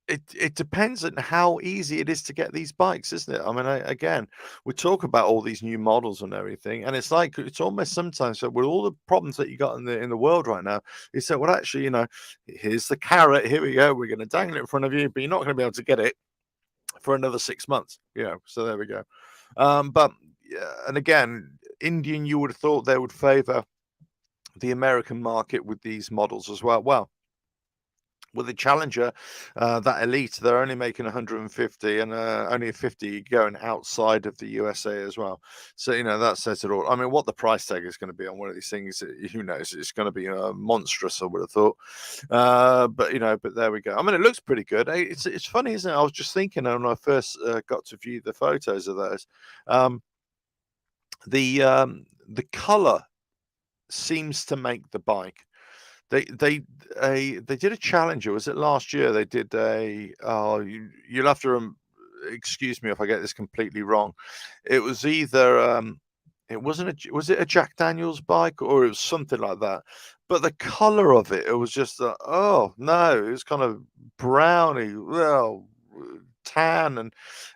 it depends on how easy it is to get these bikes, isn't it? I mean, again, we talk about all these new models and everything, and it's like, it's almost sometimes so with all the problems that you got in the world right now, you say, well, actually, you know, here's the carrot. Here we go. We're going to dangle it in front of you, but you're not going to be able to get it for another 6 months. You know, so there we go. But and again, Indian, you would have thought they would favor the American market with these models as well. Well, with the Challenger, that Elite, they're only making 150, and only 50 going outside of the USA as well. So, you know, that says it all. I mean, what the price tag is going to be on one of these things, who knows? It's going to be monstrous, I would have thought. But, you know, but there we go. I mean, it looks pretty good. It's funny, isn't it? I was just thinking when I first got to view the photos of those, the color seems to make the bike. They did a Challenger. Was it last year? They did a. Oh, you'll have to excuse me if I get this completely wrong. It was either it wasn't was it a Jack Daniels bike, or it was something like that. But the color of it, it was just oh no, it was kind of browny. Well, tan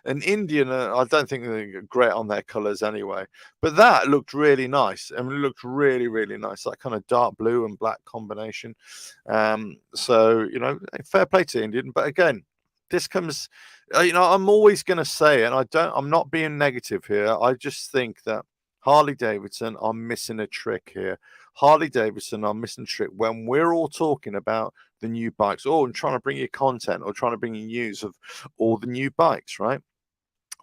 and Indian. I don't think they're great on their colours anyway. But that looked really nice. I mean, it looked really, really nice. That kind of dark blue and black combination. So fair play to Indian. But again, this comes. I'm always going to say, and I'm not being negative here. I just think that Harley Davidson are missing a trick here. Harley Davidson are missing a trick when we're all talking about the new bikes, and trying to bring you content or trying to bring you news of all the new bikes, right?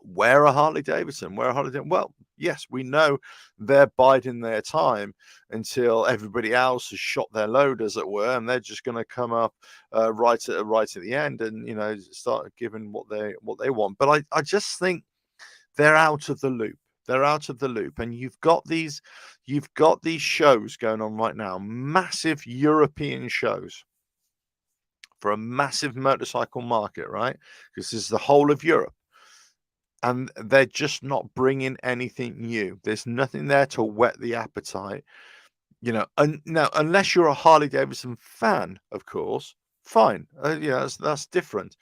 Where are Harley Davidson? Well, yes, we know they're biding their time until everybody else has shot their load, as it were, and they're just going to come up right at the end and start giving what they want. But I just think they're out of the loop. They're out of the loop, and you've got these shows going on right now, massive European shows for a massive motorcycle market, right? Because this is the whole of Europe, and they're just not bringing anything new. There's nothing there to whet the appetite, And now, unless you're a Harley Davidson fan, of course, fine, that's different.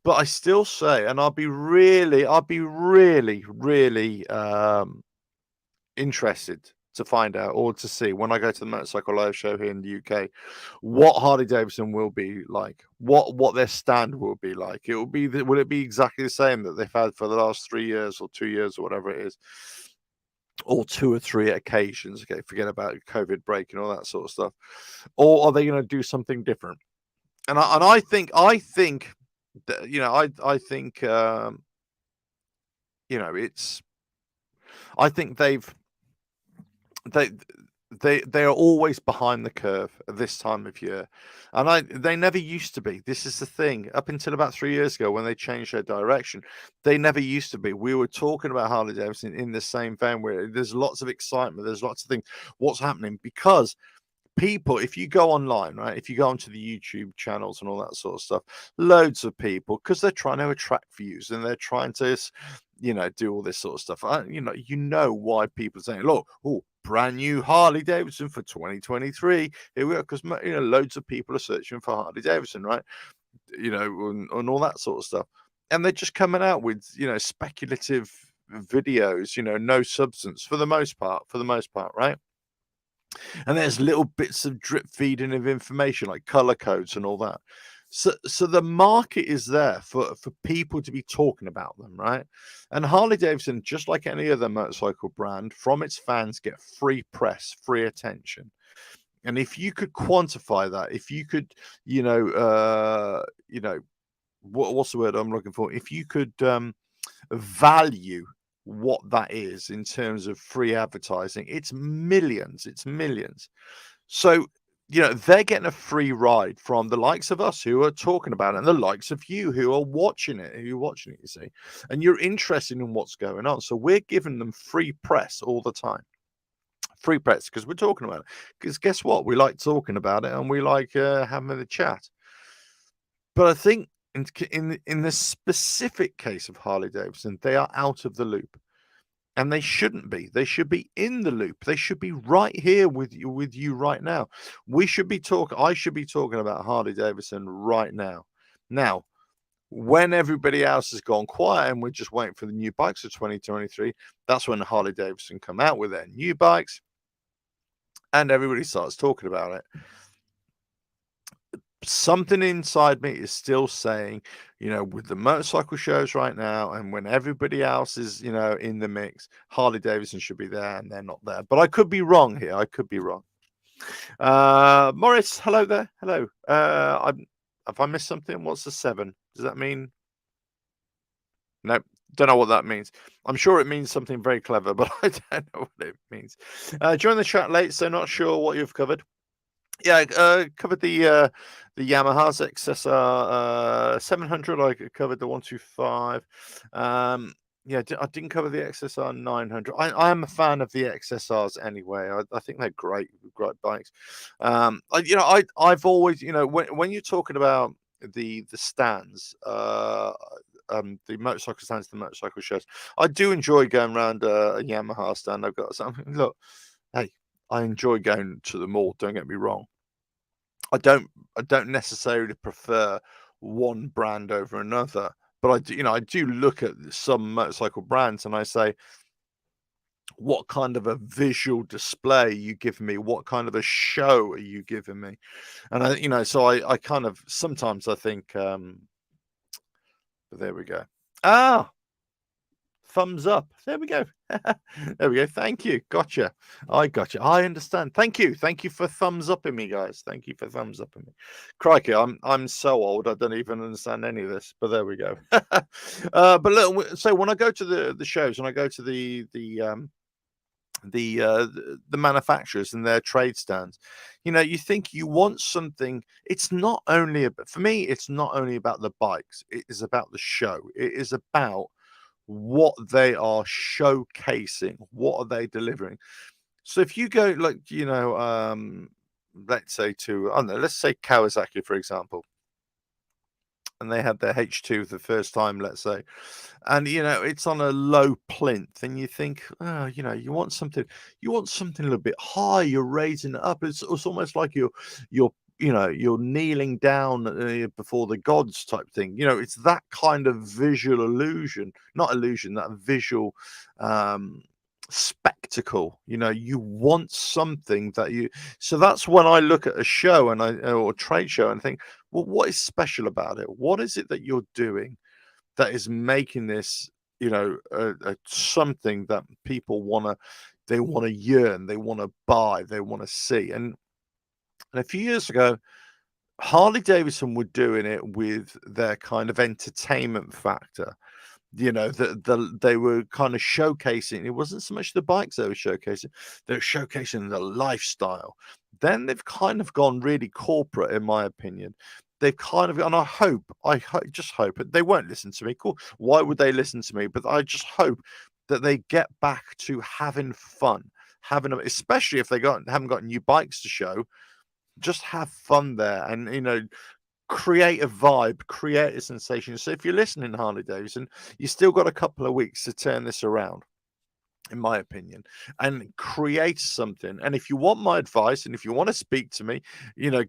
But I still say, and I'll be really, really interested to find out or to see when I go to the Motorcycle Live show here in the UK, what Harley Davidson will be like, what their stand will be like. Will it be exactly the same that they've had for the last 3 years or 2 years or whatever it is, or 2 or 3 occasions? Okay, forget about COVID break and all that sort of stuff. Or are they going to do something different? And I think that, I think it's. I think they are always behind the curve at this time of year, and they never used to be. This is the thing. Up until about 3 years ago, when they changed their direction, they never used to be. We were talking about Harley Davidson in the same vein, where there's lots of excitement, there's lots of things. What's happening? Because people, if you go online, right, if you go onto the YouTube channels and all that sort of stuff, loads of people, because they're trying to attract views and they're trying to do all this sort of stuff. Why people are saying, look, brand new Harley Davidson for 2023. Here we are, because loads of people are searching for Harley Davidson, right? And all that sort of stuff. And they're just coming out with speculative videos, no substance for the most part, right? And there's little bits of drip feeding of information like color codes and all that. So the market is there for people to be talking about them, right? And Harley Davidson, just like any other motorcycle brand, from its fans get free press, free attention. And if you could quantify that, if you could, what's the word I'm looking for? If you could value what that is in terms of free advertising, it's millions. So they're getting a free ride from the likes of us who are talking about it, and the likes of you who are watching it, you see, and you're interested in what's going on. So we're giving them free press all the time. Free press because we're talking about it. Because guess what? We like talking about it, and we like having the chat. But I think in the specific case of Harley Davidson, they are out of the loop. And they shouldn't be. They should be in the loop. They should be right here with you right now. I should be talking about Harley Davidson right now. Now, when everybody else has gone quiet and we're just waiting for the new bikes of 2023, that's when Harley Davidson come out with their new bikes and everybody starts talking about it. Something inside me is still saying, with the motorcycle shows right now and when everybody else is, in the mix, Harley Davidson should be there and they're not there. But I could be wrong here. I could be wrong. Morris, hello there. Hello. Have I missed something? What's the 7? Does that mean? No, don't know what that means. I'm sure it means something very clever, but I don't know what it means. Join the chat late, so not sure what you've covered. Yeah, covered the Yamaha's XSR 700. I covered the 125. Yeah, I didn't cover the XSR 900. I am a fan of the XSRs anyway. I think they're great bikes. I've always, when you're talking about the stands, the motorcycle stands, the motorcycle shows, I do enjoy going around a Yamaha stand. I've got something. Look, hey, I enjoy going to the mall. Don't get me wrong. I don't necessarily prefer one brand over another, but I do look at some motorcycle brands and I say, what kind of a visual display are you giving me? What kind of a show are you giving me? And so I kind of sometimes I think, there we go. Ah, thumbs up. There we go. There we go. Thank you. Gotcha. I gotcha. I understand. Thank you. Thank you for thumbs upping me, guys. Thank you for thumbs upping me. Crikey, I'm so old. I don't even understand any of this. But there we go. But look, so when I go to the shows, when I go to the manufacturers and their trade stands, you think you want something. It's not only about, for me, it's not only about the bikes. It is about the show. It is about what they are showcasing, what are they delivering. So if you go, like, let's say to, I don't know, let's say Kawasaki, for example, and they had their H2 for the first time, let's say, and it's on a low plinth, and you think, oh, you want something a little bit high, you're raising it up. It's almost like you're kneeling down before the gods type thing. It's that kind of visual illusion, not illusion, that visual spectacle. You want something that you. So that's when I look at a show or a trade show and think, well, what is special about it? What is it that you're doing that is making this, something that people they want to yearn, they want to buy, they want to see. And a few years ago, Harley Davidson were doing it with their kind of entertainment factor. They were kind of showcasing. It wasn't so much the bikes they were showcasing; they were showcasing the lifestyle. Then they've kind of gone really corporate, in my opinion. They've kind of, and just hope they won't listen to me. Cool. Why would they listen to me? But I just hope that they get back to having fun, especially if haven't got new bikes to show. Just have fun there, and create a vibe, create a sensation. So if you're listening, Harley Davidson, you still got a couple of weeks to turn this around, in my opinion, and create something. And if you want my advice, and if you want to speak to me,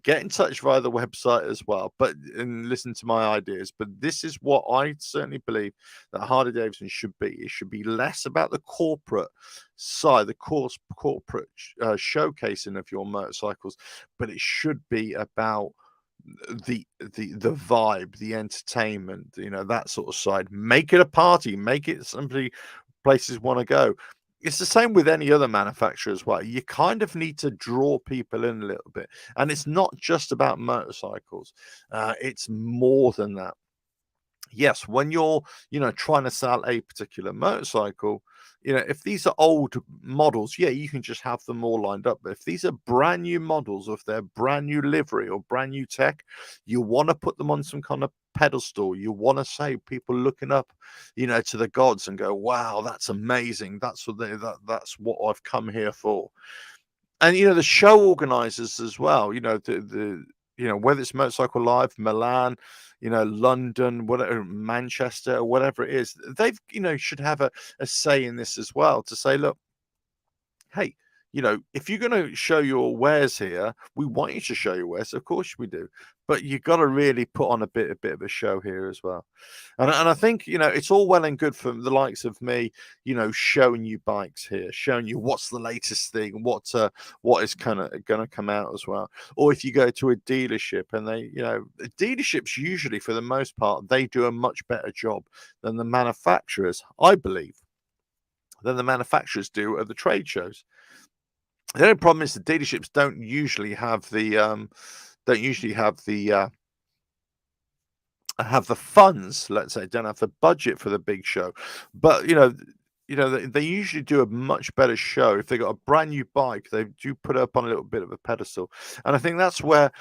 get in touch via the website as well, and listen to my ideas. But this is what I certainly believe that Harley Davidson should be. It should be less about the corporate side, the corporate showcasing of your motorcycles, but it should be about the vibe, the entertainment, that sort of side. Make it a party, make it somebody places want to go. It's the same with any other manufacturer as well. You kind of need to draw people in a little bit, and it's not just about motorcycles. It's more than that. Yes, when you're, trying to sell a particular motorcycle, if these are old models, yeah, you can just have them all lined up. But if these are brand new models, or if they're brand new livery or brand new tech, you want to put them on some kind of pedestal. You want to say, people looking up, to the gods and go, wow, that's amazing. That's that's what I've come here for. And the show organizers as well, whether it's Motorcycle Live, Milan, London, whatever, Manchester, or whatever it is, they've should have a say in this as well, to say, look, hey, if you're going to show your wares here, we want you to show your wares. Of course we do, but you got to really put on a bit of a show here as well. And I think it's all well and good for the likes of me, showing you bikes here, showing you what's the latest thing, what is kind of going to come out as well. Or if you go to a dealership, and dealerships usually, for the most part, they do a much better job than the manufacturers, I believe, than the manufacturers do at the trade shows. The only problem is the dealerships don't usually have the have the funds, let's say, don't have the budget for the big show. But they usually do a much better show. If they got a brand new bike, they do put it up on a little bit of a pedestal. And I think that's where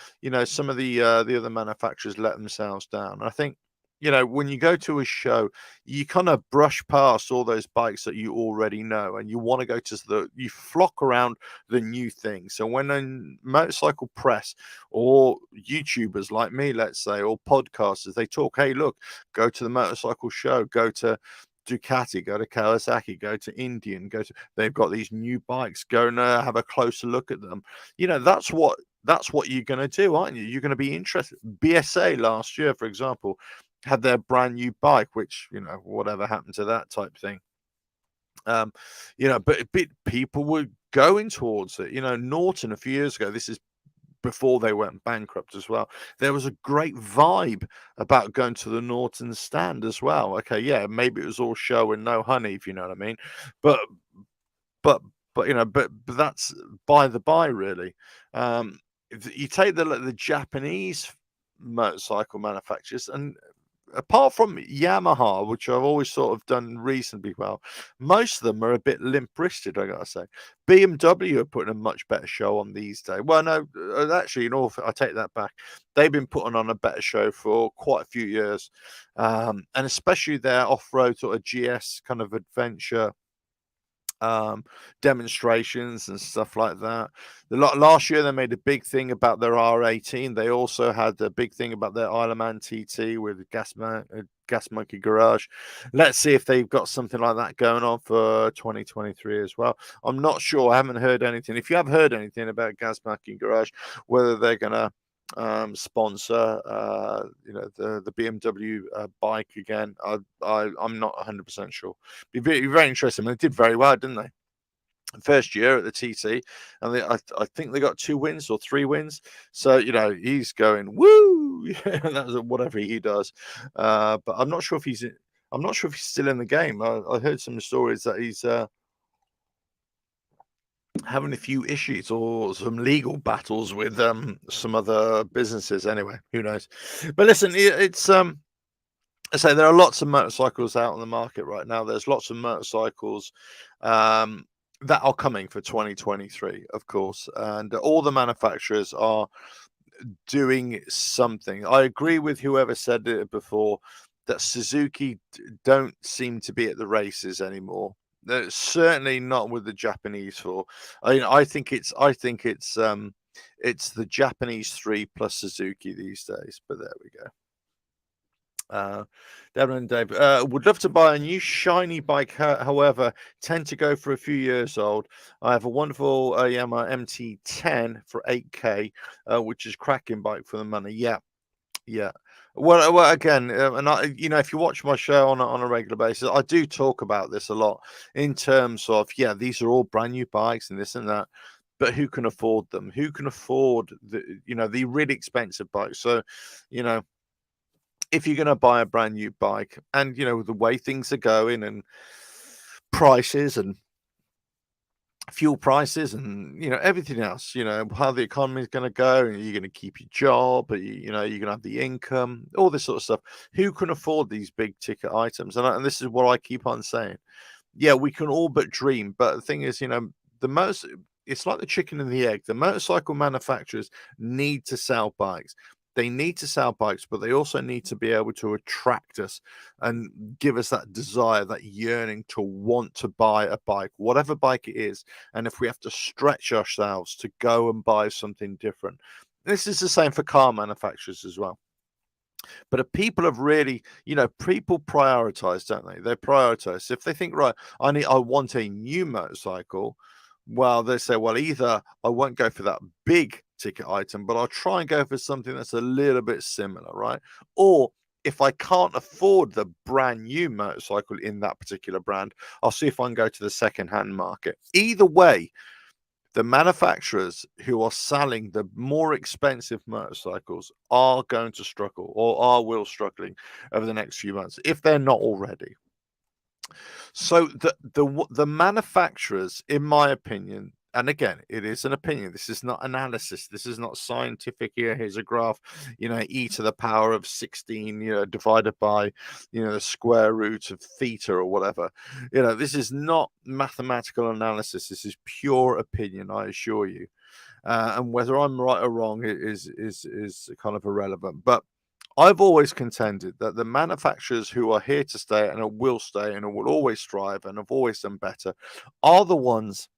some of the other manufacturers let themselves down. And I think when you go to a show, you kind of brush past all those bikes that you already know, and you want to go to you flock around the new thing. So when a motorcycle press or YouTubers like me, let's say, or podcasters, they talk, hey, look, go to the motorcycle show, go to Ducati, go to Kawasaki, go to Indian, they've got these new bikes, go and have a closer look at them. That's what you're going to do, aren't you? You're going to be interested. BSA last year, for example, had their brand new bike, which, whatever happened to that type thing. But people were going towards it. Norton a few years ago, this is before they went bankrupt as well. There was a great vibe about going to the Norton stand as well. Okay, yeah, maybe it was all show and no honey, if you know what I mean. But but but that's by the by, really. You take the Japanese motorcycle manufacturers, and apart from Yamaha, which I've always sort of done reasonably well, most of them are a bit limp-wristed, I gotta say. BMW are putting a much better show on these days. Well, no, actually, I take that back. They've been putting on a better show for quite a few years, and especially their off-road sort of GS kind of adventure demonstrations and stuff like that. Last year they made a big thing about their R18. They also had a big thing about their Isle of Man TT with Gas Monkey Garage. Let's see if they've got something like that going on for 2023 as well. I'm not sure. I haven't heard anything. If you have heard anything about Gas Monkey Garage, whether they're gonna sponsor the BMW bike again, I'm not 100% sure. Be very interesting. They did very well, didn't they? First year at the TT, and I think they got 2 wins or 3 wins. So he's going woo. That's whatever he does. But I'm not sure if he's still in the game. I heard some stories that he's having a few issues or some legal battles with some other businesses. Anyway, who knows? But listen, it's I say there are lots of motorcycles out on the market right now. There's lots of motorcycles that are coming for 2023, of course, and all the manufacturers are doing something. I agree with whoever said it before that Suzuki don't seem to be at the races anymore. They're certainly not with the Japanese 4. I think it's the Japanese 3 plus Suzuki these days. But there we go. Devon and Dave would love to buy a new shiny bike, however, tend to go for a few years old. I have a wonderful Yamaha MT10 for 8K, which is cracking bike for the money. Yeah. Well, again, and if you watch my show on a regular basis, I do talk about this a lot in terms of, these are all brand new bikes and this and that. But who can afford them? Who can afford the really expensive bikes? So, if you're going to buy a brand new bike, and the way things are going and prices and fuel prices and everything else, how the economy is going to go, and you're going to keep your job, you're going to have the income, all this sort of stuff. Who can afford these big ticket items? And this is what I keep on saying. Yeah, we can all but dream, but the thing is, it's like the chicken and the egg. The motorcycle manufacturers need to sell bikes. They need to sell bikes, but they also need to be able to attract us and give us that desire, that yearning to want to buy a bike, whatever bike it is. And if we have to stretch ourselves to go and buy something different, this is the same for car manufacturers as well. But if people have really, people prioritize, don't they? They prioritize. If they think, right, I want a new motorcycle, well, they say, well, either I won't go for that big ticket item, but I'll try and go for something that's a little bit similar, right? Or if I can't afford the brand new motorcycle in that particular brand, I'll see if I can go to the second-hand market. Either way, the manufacturers who are selling the more expensive motorcycles are going to struggle, or will struggling over the next few months, if they're not already. So the manufacturers, in my opinion, and again, it is an opinion. This is not analysis. This is not scientific. Here's a graph, e to the power of 16, divided by, the square root of theta or whatever. This is not mathematical analysis. This is pure opinion, I assure you. And whether I'm right or wrong is kind of irrelevant. But I've always contended that the manufacturers who are here to stay and will stay and will always strive and have always done better are the ones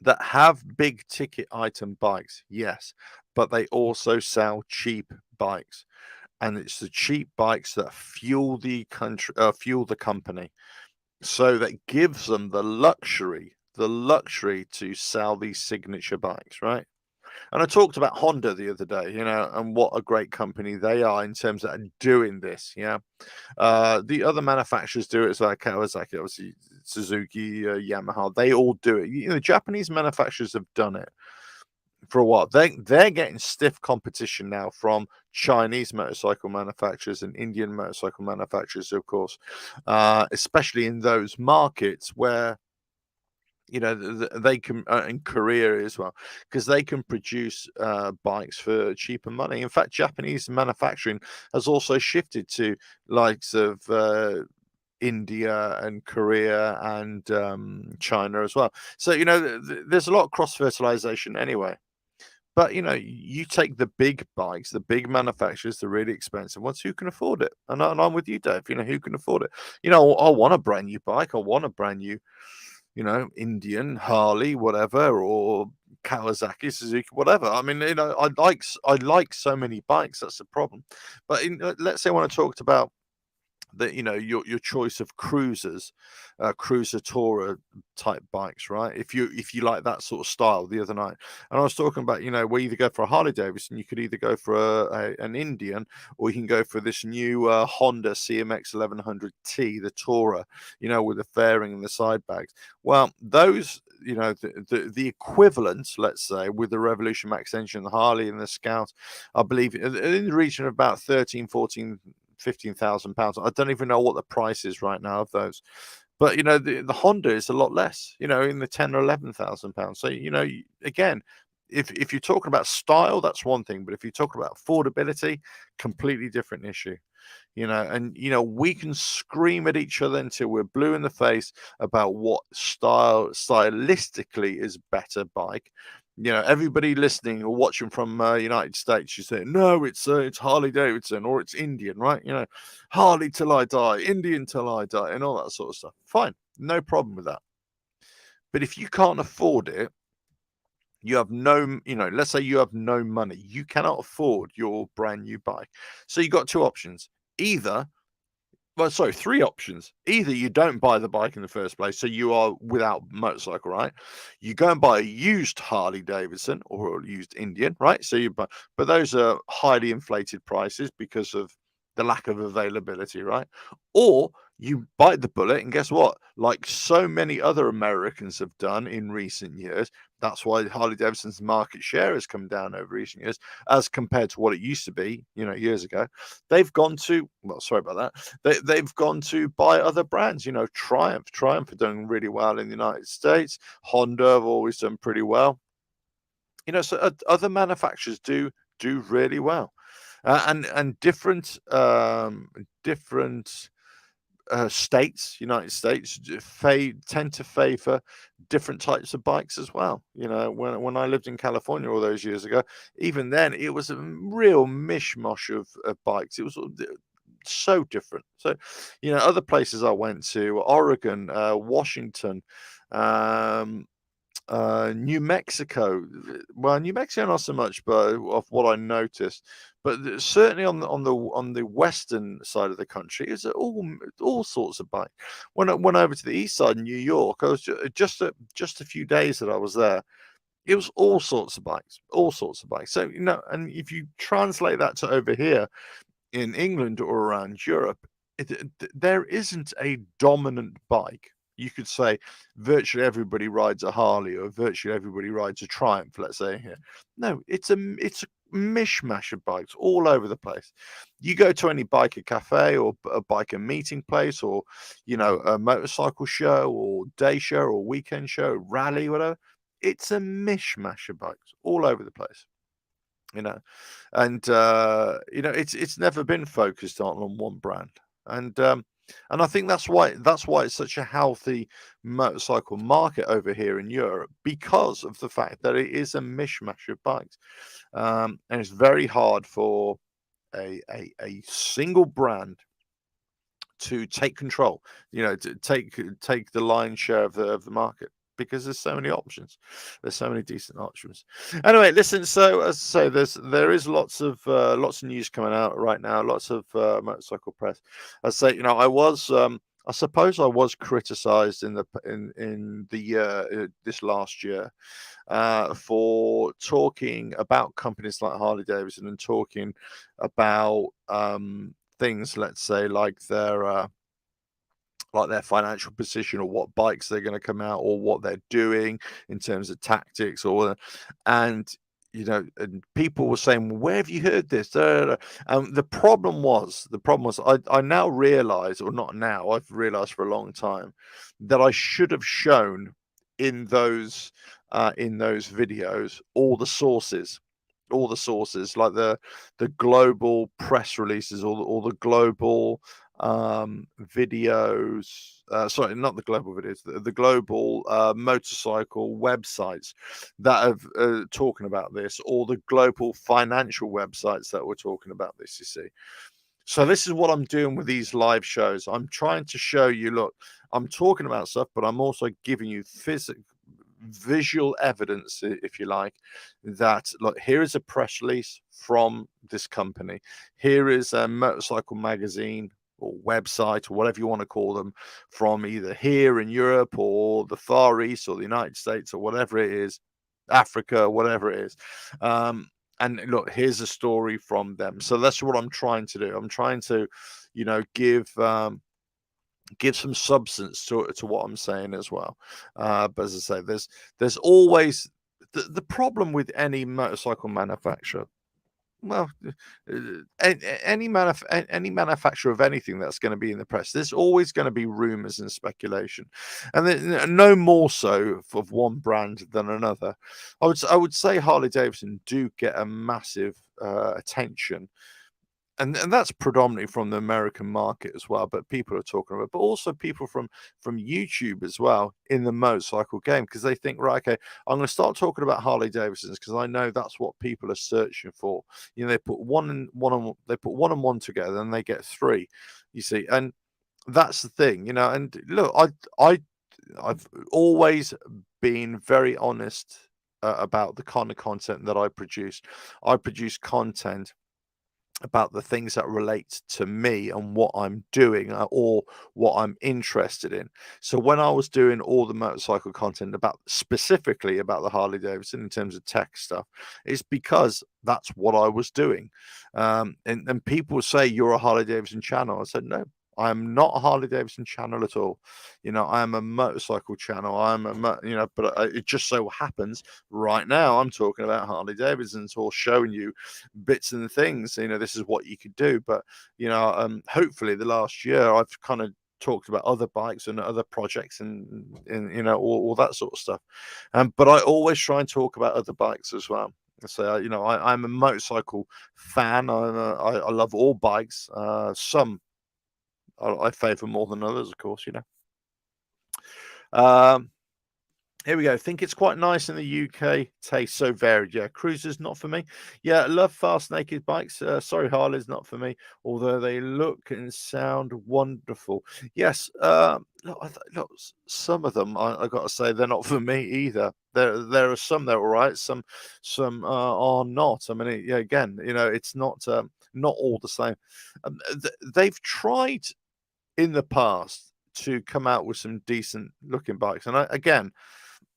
that have big ticket item bikes, yes, but they also sell cheap bikes. And it's the cheap bikes that fuel the company. So that gives them the luxury to sell these signature bikes, right? And I talked about Honda the other day, and what a great company they are in terms of doing this. Yeah. The other manufacturers do it as well. Kawasaki, obviously, Suzuki, Yamaha, they all do it. Japanese manufacturers have done it for a while. They're getting stiff competition now from Chinese motorcycle manufacturers and Indian motorcycle manufacturers, of course, especially in those markets where they can, in Korea as well, because they can produce bikes for cheaper money. In fact, Japanese manufacturing has also shifted to likes of India and Korea and China as well. So there's a lot of cross fertilization anyway. But you take the big bikes, the big manufacturers, the really expensive ones. Who can afford it? And I'm with you, Dave. Who can afford it? I want a brand new bike. I want a brand new, Indian, Harley, whatever, or Kawasaki, Suzuki, whatever. I mean, I like so many bikes. That's the problem. But let's say when I talked about your choice of cruisers, cruiser tourer type bikes, right? If you like that sort of style the other night, and I was talking about we either go for a Harley Davidson, you could either go for an Indian, or you can go for this new Honda CMX 1100T, the tourer, with the fairing and the side bags. Well, those the equivalent, let's say, with the Revolution Max engine, the Harley and the Scout, I believe in the region of about 13, 14, 15,000 pounds. I don't even know what the price is right now of those, but the Honda is a lot less, in the 10 or 11,000 pounds. So again, if you're talking about style, that's one thing, but if you're talking about affordability, completely different issue. And we can scream at each other until we're blue in the face about what stylistically is better bike. Everybody listening or watching from United States, you say, no, it's Harley Davidson or it's Indian, right? Harley till I die, Indian till I die, and all that sort of stuff. Fine, no problem with that. But if you can't afford it, you have no, let's say you have no money, you cannot afford your brand new bike. So you got two options. Three options. Either you don't buy the bike in the first place, so you are without motorcycle, right? You go and buy a used Harley Davidson or a used Indian, right? So you buy, but those are highly inflated prices because of the lack of availability, right? Or you bite the bullet, and guess what? Like so many other Americans have done in recent years, that's why Harley Davidson's market share has come down over recent years as compared to what it used to be, years ago. They've gone to, well, sorry about that. They've gone to buy other brands, Triumph. Triumph are doing really well in the United States. Honda have always done pretty well. So other manufacturers do really well. And different states, United States, tend to favor different types of bikes as well. When I lived in California all those years ago, even then it was a real mishmash of bikes. It was so different. So, other places I went to, Oregon, Washington, New Mexico. Well, New Mexico not so much, but of what I noticed, but certainly on the western side of the country, it's all sorts of bikes. When I went over to the east side in New York, I was just a few days that I was there. It was all sorts of bikes, all sorts of bikes. So and if you translate that to over here in England or around Europe, there isn't a dominant bike. You could say virtually everybody rides a Harley or virtually everybody rides a Triumph, let's say here. No, it's a mishmash of bikes all over the place. You go to any biker cafe or a biker meeting place or, a motorcycle show or day show or weekend show, rally, whatever. It's a mishmash of bikes all over the place. And it's never been focused on one brand. And I think that's why it's such a healthy motorcycle market over here in Europe, because of the fact that it is a mishmash of bikes, and it's very hard for a single brand to take control, to take the lion's share of the market, because there's so many options. There's so many decent options. Anyway, listen. So as I say, there is lots of news coming out right now. Lots of motorcycle press. As I say, I suppose I was criticised in the year this last year for talking about companies like Harley Davidson and talking about things, let's say, like their financial position or what bikes they're going to come out or what they're doing in terms of tactics and and people were saying, well, where have you heard this? The problem was I now realize, or not now, I've realized for a long time that I should have shown in those videos all the sources, like the global press releases, or the global videos, sorry, not the global videos, the global motorcycle websites that have talking about this, or the global financial websites that were talking about this, you see. So this is what I'm doing with these live shows. I'm trying to show you, look, I'm talking about stuff, but I'm also giving you visual evidence, if you like, that, look, here is a press release from this company. Here is a motorcycle magazine or website, or whatever you want to call them, from either here in Europe or the Far East or the United States or whatever it is, Africa, whatever it is. And look, here's a story from them. So that's what I'm trying to do. I'm trying to, give some substance to what I'm saying as well. But as I say, there's always the problem with any motorcycle manufacturer. Well, any manufacturer of anything that's going to be in the press, there's always going to be rumors and speculation, and no more so of one brand than another. I would say Harley Davidson do get a massive attention, and that's predominantly from the American market as well. But people are talking about, but also people from YouTube as well in the motorcycle game, because they think, right, okay, I'm going to start talking about Harley Davidsons because I know that's what people are searching for. They put one and one together, and they get three. You see, and that's the thing, And look, I've always been very honest about the kind of content that I produce. I produce content about the things that relate to me and what I'm doing, or what I'm interested in. So when I was doing all the motorcycle content specifically about the Harley Davidson in terms of tech stuff, it's because that's what I was doing. And people say, you're a Harley Davidson channel. I said, no, I am not a Harley Davidson channel at all. I am a motorcycle channel. But it just so happens right now I'm talking about Harley Davidsons, or showing you bits and things. This is what you could do. But hopefully the last year I've kind of talked about other bikes and other projects, and all that sort of stuff. But I always try and talk about other bikes as well. So I'm a motorcycle fan. I love all bikes. Some I favor more than others, of course. Um, Here we go. Think it's quite nice in the UK. Taste so varied. Yeah, cruisers not for me. Yeah, I love fast naked bikes. Sorry, Harley's not for me. Although they look and sound wonderful. Yes. Look, some of them I got to say they're not for me either. There are some that are all right. Some are not. I mean, yeah. Again, it's not all the same. They've tried in the past to come out with some decent looking bikes, and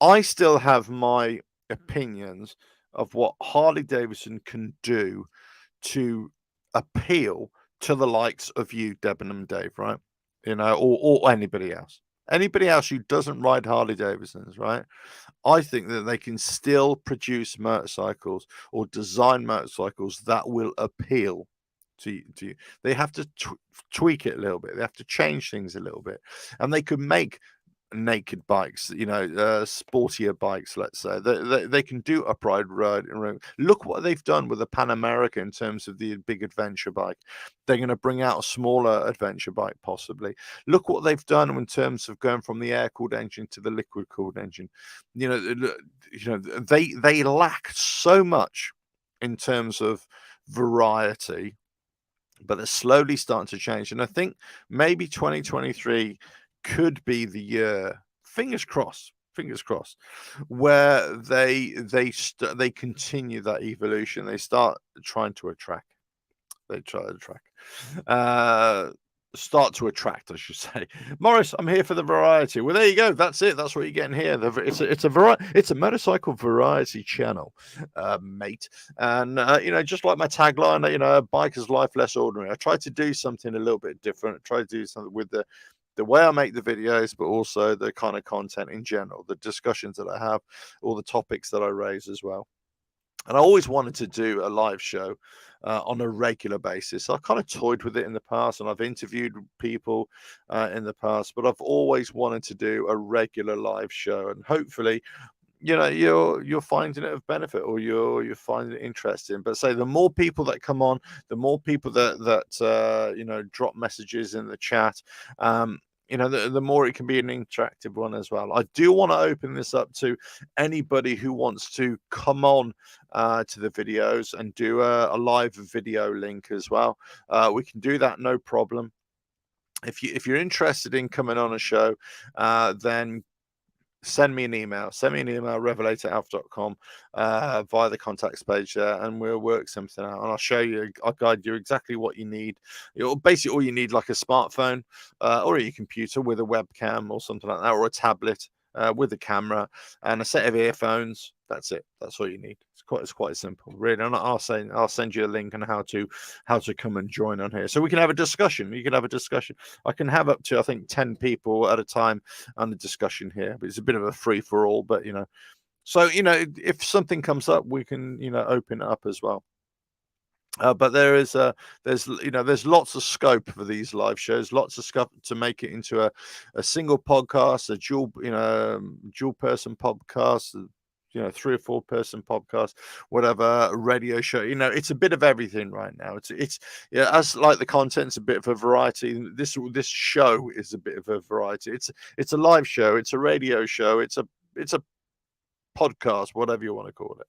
I still have my opinions of what Harley Davidson can do to appeal to the likes of you, Debenham Dave, right? Or anybody else. Anybody else who doesn't ride Harley Davidsons, right? I think that they can still produce motorcycles or design motorcycles that will appeal to you. They have to tweak it a little bit. They have to change things a little bit, and they could make naked bikes, sportier bikes, let's say. They can do upright riding. Look what they've done with the Pan America in terms of the big adventure bike. They're going to bring out a smaller adventure bike, possibly. Look what they've done in terms of going from the air-cooled engine to the liquid-cooled engine. They lack so much in terms of variety, but they're slowly starting to change. And I think maybe 2023 could be the year, fingers crossed, where they continue that evolution. They start trying to attract. They try to attract. start to attract, I should say. Morris, I'm here for the variety. Well, there you go. That's it. That's what you're getting here. It's a motorcycle variety channel, mate. And just like my tagline, a biker's life less ordinary. I try to do something a little bit different. I try to do something with the way I make the videos, but also the kind of content in general, the discussions that I have, all the topics that I raise as well. And I always wanted to do a live show on a regular basis. I kind of toyed with it in the past, and I've interviewed people in the past, but I've always wanted to do a regular live show, and hopefully, you're finding it of benefit, or you're finding it interesting. But say the more people that come on, the more people that drop messages in the chat. The more it can be an interactive one as well. I do want to open this up to anybody who wants to come on to the videos and do a live video link as well. We can do that, no problem. If you're interested in coming on a show, then send me an email, revelatoralf.com, via the contacts page there, and we'll work something out, and I'll guide you exactly what you need. Basically all you need, like a smartphone or your computer with a webcam or something like that, or a tablet with a camera and a set of earphones. That's it. That's all you need. It's quite simple, really. And I'll send you a link on how to come and join on here, so we can have a discussion. You can have a discussion. I can have up to, I think, 10 people at a time on the discussion here, but it's a bit of a free for all. But so if something comes up, we can open it up as well. But there's lots of scope for these live shows, lots of scope to make it into a single podcast, a dual person podcast, 3 or 4 person podcast, whatever, a radio show. It's a bit of everything right now. It's as like the content's a bit of a variety. This show is a bit of a variety. It's a live show, it's a radio show, it's a podcast, whatever you want to call it.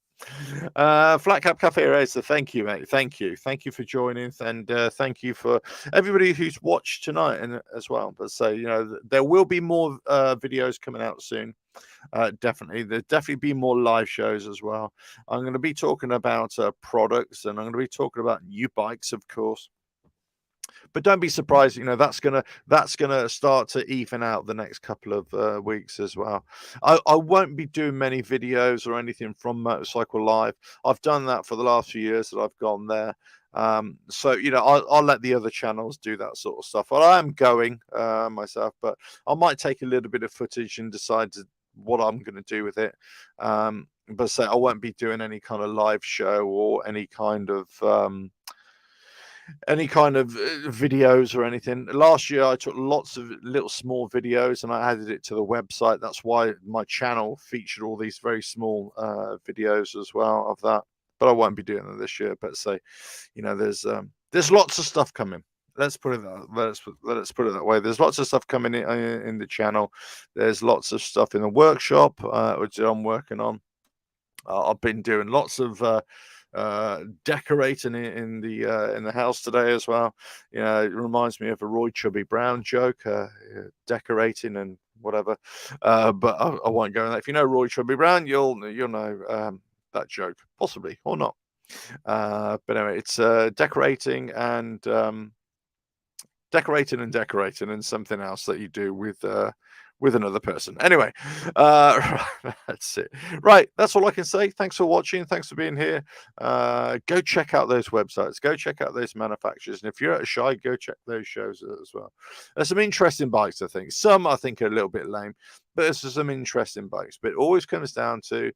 Flat Cap Cafe Racer, thank you, mate. Thank you for joining, and thank you for everybody who's watched tonight and as well. But there will be more videos coming out soon. Definitely, there'll definitely be more live shows as well. I'm going to be talking about products, and I'm going to be talking about new bikes, of course. But don't be surprised, that's gonna start to even out the next couple of weeks as well. I won't be doing many videos or anything from Motorcycle Live. I've done that for the last few years that I've gone there. So I'll let the other channels do that sort of stuff. Well, I am going myself, but I might take a little bit of footage and decide what I'm going to do with it. But I won't be doing any kind of live show or any kind of videos or anything. Last year I took lots of little small videos and I added it to the website. That's why my channel featured all these very small videos as well of that. But I won't be doing that this year. But there's lots of stuff coming. Let's put it that way. There's lots of stuff coming in the channel. There's lots of stuff in the workshop which I'm working on. I've been doing lots of decorating in the house today as well. It reminds me of a Roy Chubby Brown joke, decorating and whatever. But I won't go in that. If you know Roy Chubby Brown, you'll know that joke, possibly or not. But anyway, it's decorating and something else that you do with another person. Anyway, that's it. Right, that's all I can say. Thanks for watching. Thanks for being here. Go check out those websites. Go check out those manufacturers. And if you're at a Shy, go check those shows as well. There's some interesting bikes, I think. Some I think are a little bit lame, but there's some interesting bikes. But it always comes down to,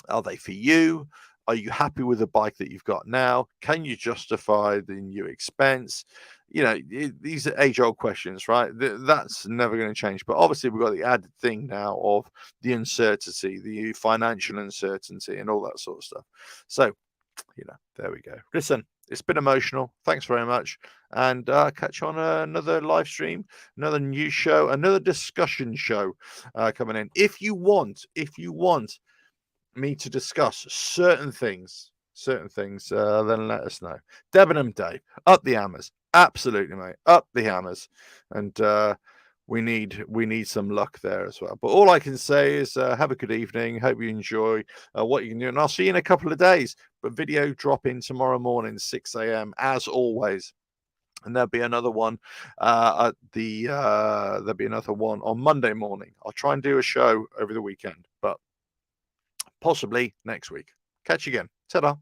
are they for you? Are you happy with the bike that you've got now? Can you justify the new expense? These are age-old questions, right? That's never going to change. But obviously, we've got the added thing now of the uncertainty, the financial uncertainty, and all that sort of stuff. So, there we go. Listen, it's been emotional. Thanks very much. And catch you on another live stream, another news show, another discussion show coming in. If you want me to discuss certain things, then let us know. Debenham Dave, up the hammers. Absolutely, mate. Up the hammers. And we need some luck there as well. But all I can say is have a good evening. Hope you enjoy what you can do. And I'll see you in a couple of days. But video drop in tomorrow morning, 6 a.m. as always. and there'll be another one there'll be another one on Monday morning. I'll try and do a show over the weekend, but possibly next week. Catch you again. Ta-da.